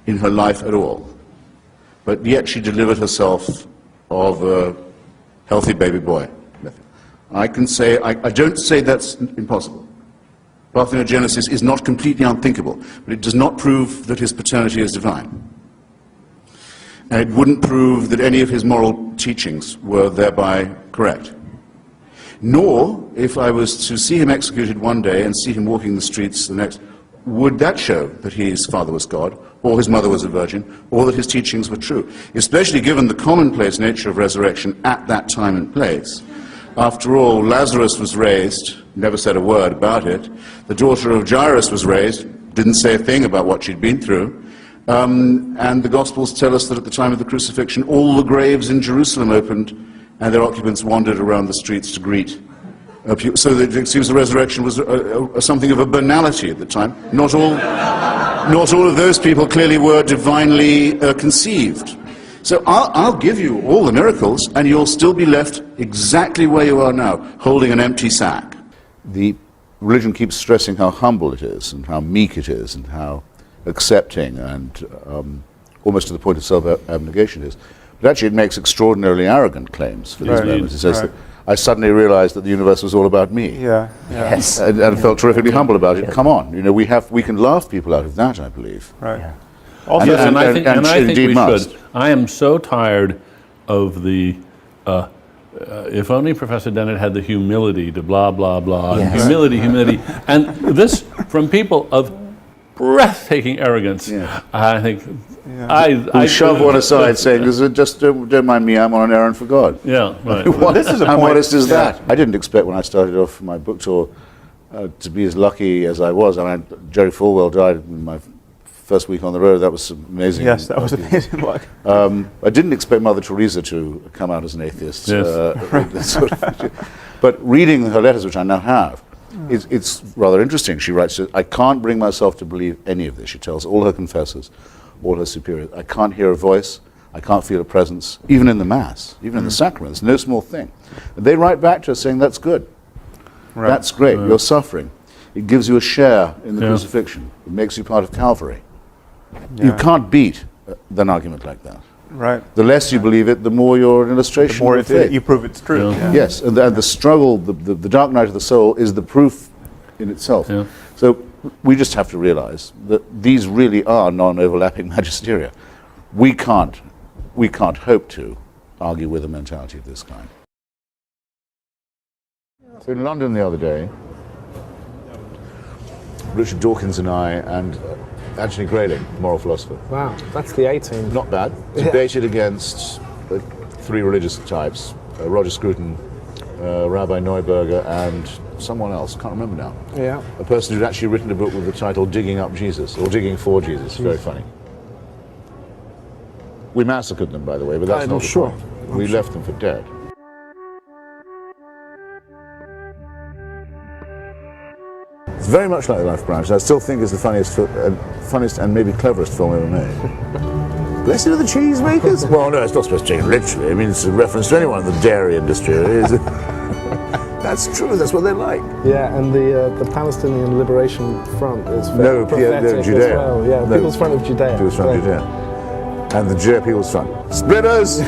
in her life at all, but yet she delivered herself of a healthy baby boy. I can say, I don't say that's impossible. Parthenogenesis is not completely unthinkable, but it does not prove that his paternity is divine. And it wouldn't prove that any of his moral teachings were thereby correct. Nor, if I was to see him executed one day and see him walking the streets the next, would that show that his father was God, or his mother was a virgin, or that his teachings were true, especially given the commonplace nature of resurrection at that time and place. After all, Lazarus was raised, never said a word about it. The daughter of Jairus was raised, didn't say a thing about what she'd been through. And the Gospels tell us that at the time of the crucifixion, all the graves in Jerusalem opened, and their occupants wandered around the streets to greet. So that it seems the resurrection was something of a banality at the time. Not all of those people clearly were divinely conceived. So I'll give you all the miracles, and you'll still be left exactly where you are now, holding an empty sack. The religion keeps stressing how humble it is, and how meek it is, and how accepting, and almost to the point of self-abnegation it is. But actually it makes extraordinarily arrogant claims for these moments. It says that I suddenly realized that the universe was all about me. Yes. And felt terrifically humble about it. Come on, we can laugh people out of that, I believe. Right. Yeah. Also, and I think we should. I am so tired of the if only Professor Dennett had the humility to blah, blah, blah. Yes. Humility. And this from people of breathtaking arrogance. Yeah. I think I shove one aside saying, just don't mind me, I'm on an errand for God. Yeah, right. This is a how point. modest is that? I didn't expect when I started off my book tour to be as lucky as I was. I mean, Jerry Falwell died in my first week on the road. That was amazing. Yes, that was amazing luck. I didn't expect Mother Teresa to come out as an atheist. Yes. But reading her letters, which I now have, it's rather interesting. She writes, I can't bring myself to believe any of this. She tells all her confessors, all her superiors, I can't hear a voice, I can't feel a presence, even in the Mass, even in the sacraments, no small thing. And they write back to her saying, that's good. Right. That's great, you're suffering. It gives you a share in the crucifixion. It makes you part of Calvary. Yeah. You can't beat an argument like that. Right. The less you believe it, the more you're an illustration the more of faith. You prove it's true. Yeah. Yes, and the struggle, the dark night of the soul is the proof in itself. Yeah. So we just have to realize that these really are non-overlapping magisteria. We can't hope to argue with a mentality of this kind. So in London the other day, Richard Dawkins and I, and Anthony Grayling, moral philosopher. Wow, that's the A-team. Not bad. Debated against three religious types, Roger Scruton, Rabbi Neuberger, and someone else, can't remember now. Yeah. A person who'd actually written a book with the title Digging Up Jesus, or Digging for Jesus. Very funny. We massacred them, by the way, but that's not the point. We left them for dead. It's very much like The Life of Brian, which I still think is the funniest and maybe cleverest film ever made. Blessed are the cheesemakers? Well, no, it's not supposed to take it literally. I mean, it's a reference to anyone in the dairy industry. That's true, that's what they're like. Yeah, and the Palestinian Liberation Front is very prophetic Judea. as well. Yeah, No, People's Front of Judea. People's Front of Judea. And the Judea People's Front. Splitters!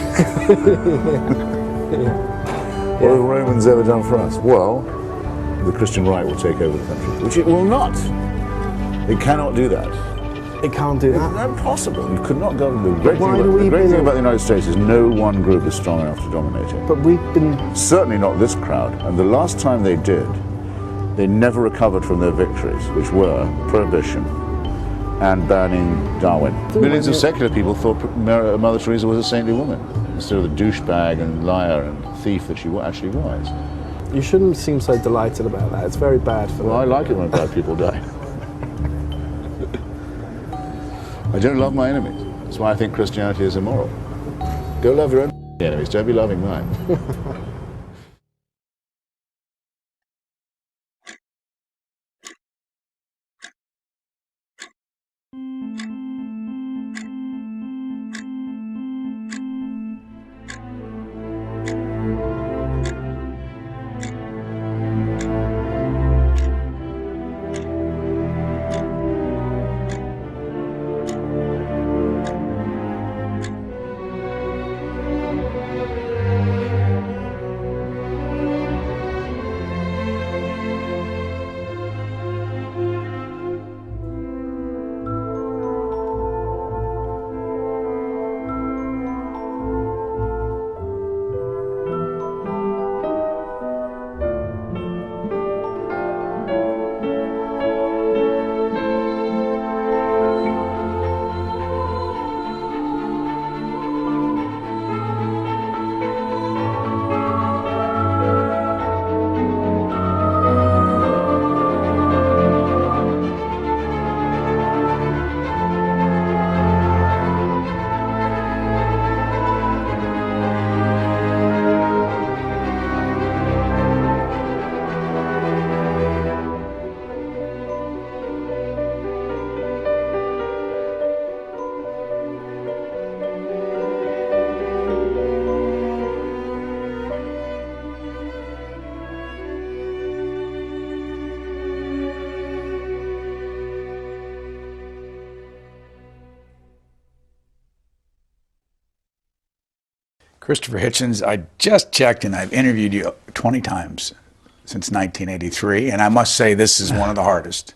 What have the Romans ever done for us? Well, the Christian right will take over the country, which it will not. It cannot do that. It can't do that? It's impossible. It could not go. The great thing about the United States is no one group is strong enough to dominate it. But we've been... Certainly not this crowd. And the last time they did, they never recovered from their victories, which were prohibition and banning Darwin. Millions of secular people thought Mother Teresa was a saintly woman, instead of the douchebag and liar and thief that she actually was. You shouldn't seem so delighted about that. It's very bad for them. Well, I like it when bad people die. I don't love my enemies. That's why I think Christianity is immoral. Go love your own enemies, don't be loving mine. Kristoffer Hitchens, I just checked and I've interviewed you 20 times since 1983, and I must say this is one of the hardest.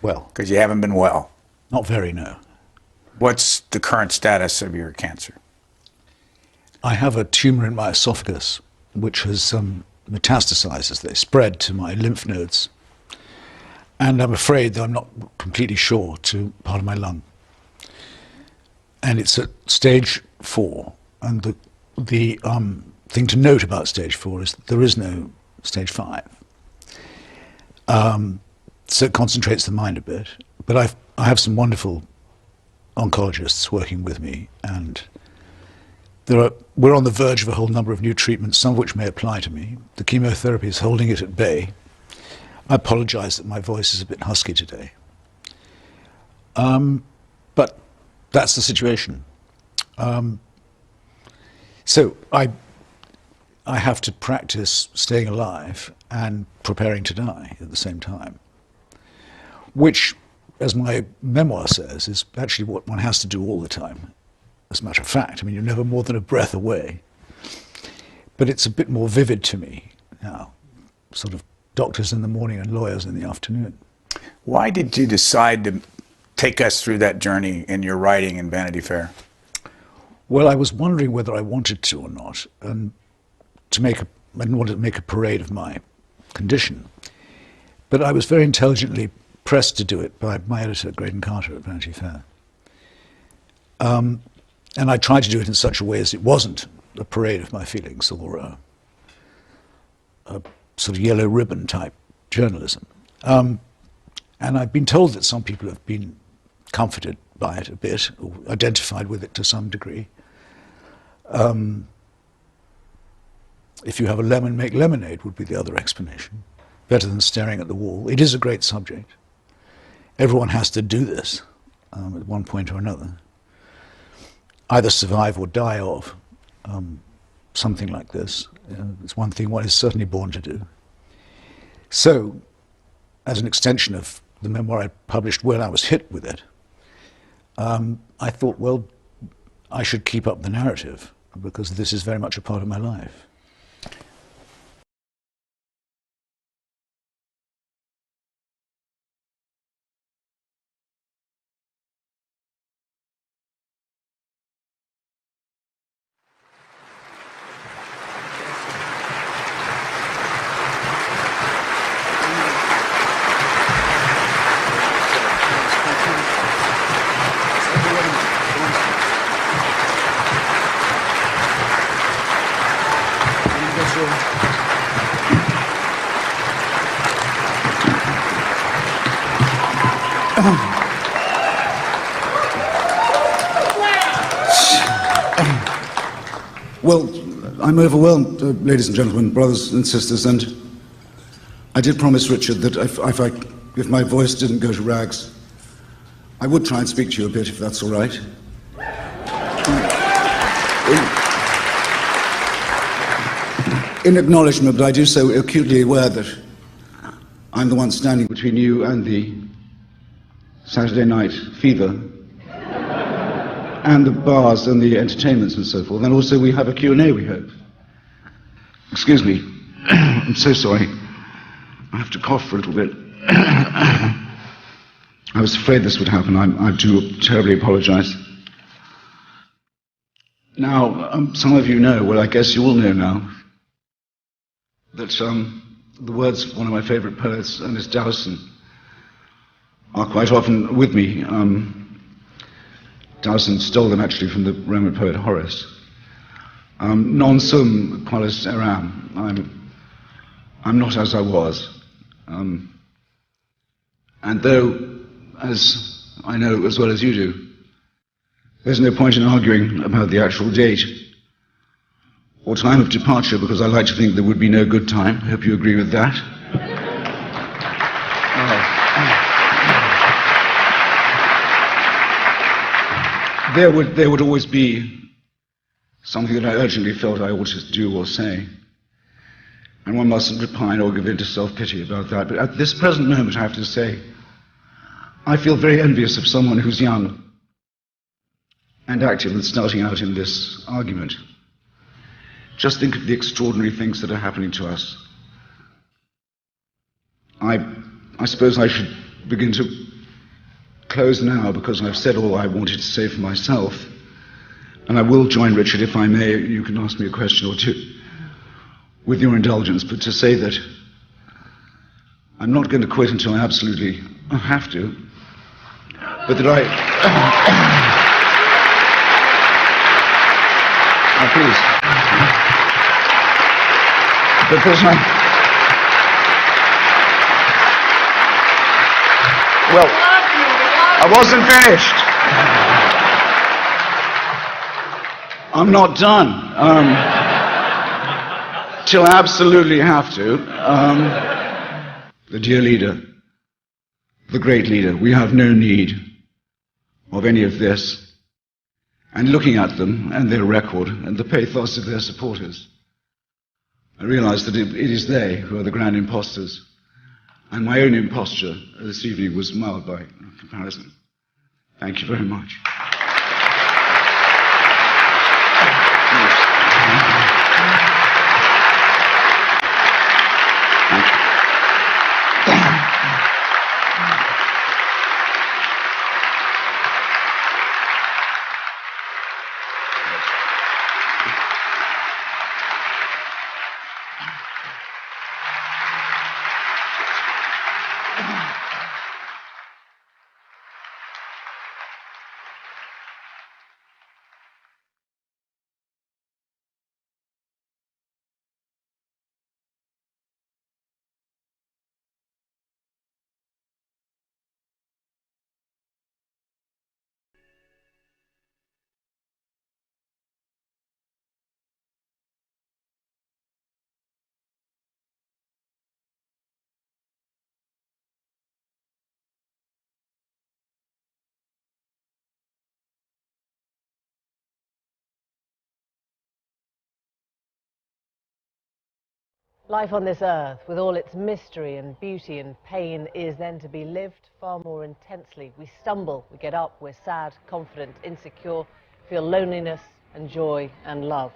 Well. Because you haven't been well. Not very, no. What's the current status of your cancer? I have a tumor in my esophagus, which has metastasized as they spread to my lymph nodes. And I'm afraid that I'm not completely sure to part of my lung. And it's at stage 4. And the thing to note about stage 4 is that there is no stage 5. So it concentrates the mind a bit. But I have some wonderful oncologists working with me, and we're on the verge of a whole number of new treatments, some of which may apply to me. The chemotherapy is holding it at bay. I apologize that my voice is a bit husky today. But that's the situation. So I have to practice staying alive and preparing to die at the same time, which, as my memoir says, is actually what one has to do all the time. As a matter of fact, I mean, you're never more than a breath away. But it's a bit more vivid to me now, sort of doctors in the morning and lawyers in the afternoon. Why did you decide to take us through that journey in your writing in Vanity Fair? Well, I was wondering whether I wanted to or not, and I didn't want to make a parade of my condition. But I was very intelligently pressed to do it by my editor, Graydon Carter at Vanity Fair. And I tried to do it in such a way as it wasn't a parade of my feelings or a sort of yellow ribbon type journalism. And I've been told that some people have been comforted by it a bit, or identified with it to some degree. If you have a lemon, make lemonade would be the other explanation. Better than staring at the wall. It is a great subject. Everyone has to do this at one point or another. Either survive or die of something like this. It's one thing one is certainly born to do. So, as an extension of the memoir I published when I was hit with it, I thought, well, I should keep up the narrative because this is very much a part of my life. Well, I'm overwhelmed, ladies and gentlemen, brothers and sisters, and I did promise Richard that if my voice didn't go to rags, I would try and speak to you a bit, if that's all right. In acknowledgement, but I do so acutely aware that I'm the one standing between you and the Saturday night fever, and the bars and the entertainments and so forth. And also we have a Q&A, we hope. Excuse me. I'm so sorry. I have to cough for a little bit. I was afraid this would happen. I do terribly apologize. Now, some of you know, well, I guess you all know now, that the words of one of my favorite poets, Ernest Dowson, are quite often with me. Dowson stole them actually from the Roman poet Horace. Non sum qualis eram. I'm not as I was. And though, as I know as well as you do, there's no point in arguing about the actual date or time of departure, because I like to think there would be no good time. I hope you agree with that. There would always be something that I urgently felt I ought to do or say. And one mustn't repine or give in to self-pity about that. But at this present moment, I have to say, I feel very envious of someone who's young and active and starting out in this argument. Just think of the extraordinary things that are happening to us. I suppose I should begin to close now, because I've said all I wanted to say for myself, and I will join Richard, if I may. You can ask me a question or two with your indulgence, but to say that I'm not going to quit until I absolutely have to, but that please. Because I wasn't finished. I'm not done. Till I absolutely have to. The dear leader, the great leader, we have no need of any of this. And looking at them and their record and the pathos of their supporters, I realize that it is they who are the grand impostors. And my own imposture this evening was mild by comparison. Thank you very much. Life on this earth, with all its mystery and beauty and pain, is then to be lived far more intensely. We stumble, we get up, we're sad, confident, insecure, feel loneliness and joy and love.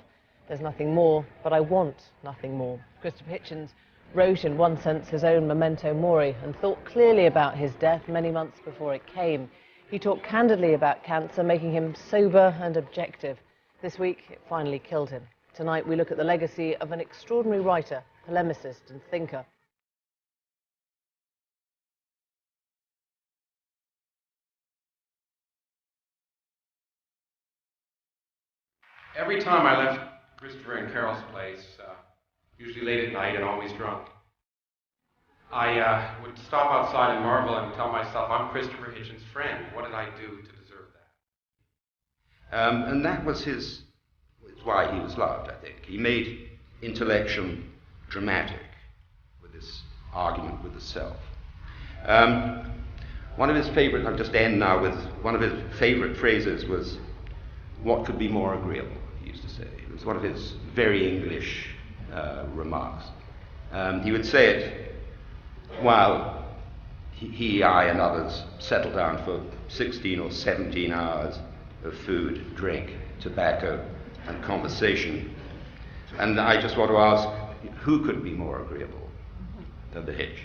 There's nothing more, but I want nothing more. Kristoffer Hitchens wrote in one sense his own memento mori and thought clearly about his death many months before it came. He talked candidly about cancer, making him sober and objective. This week, it finally killed him. Tonight, we look at the legacy of an extraordinary writer, polemicist and thinker. Every time I left Kristoffer and Carol's place, usually late at night and always drunk, I would stop outside and marvel and tell myself, I'm Kristoffer Hitchens' friend. What did I do to deserve that? And that was why he was loved, I think. He made intellection dramatic with this argument with the self. One of his favorite, I'll just end now with, one of his favorite phrases was, what could be more agreeable, he used to say. It was one of his very English remarks. He would say it while he, I, and others settled down for 16 or 17 hours of food, drink, tobacco, and conversation. And I just want to ask, who could be more agreeable than the Hitch?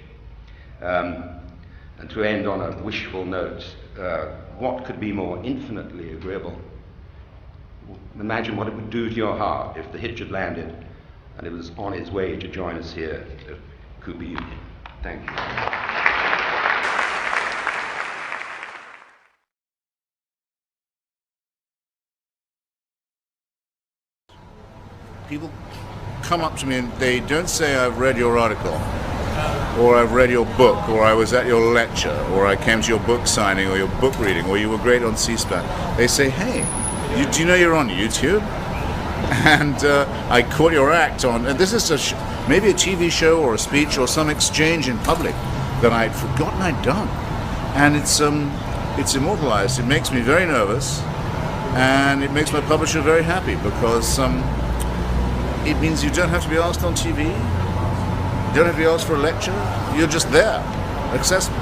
And to end on a wishful note, what could be more infinitely agreeable? Imagine what it would do to your heart if the Hitch had landed and it was on his way to join us here at Cooper Union. Thank you. People come up to me and they don't say, I've read your article, or I've read your book, or I was at your lecture, or I came to your book signing, or your book reading, or you were great on C-SPAN. They say, hey, do you know you're on YouTube? And I caught your act on, and this is maybe a TV show or a speech or some exchange in public that I'd forgotten I'd done. And it's immortalized. It makes me very nervous, and it makes my publisher very happy, because it means you don't have to be asked on TV, you don't have to be asked for a lecture, you're just there, accessible.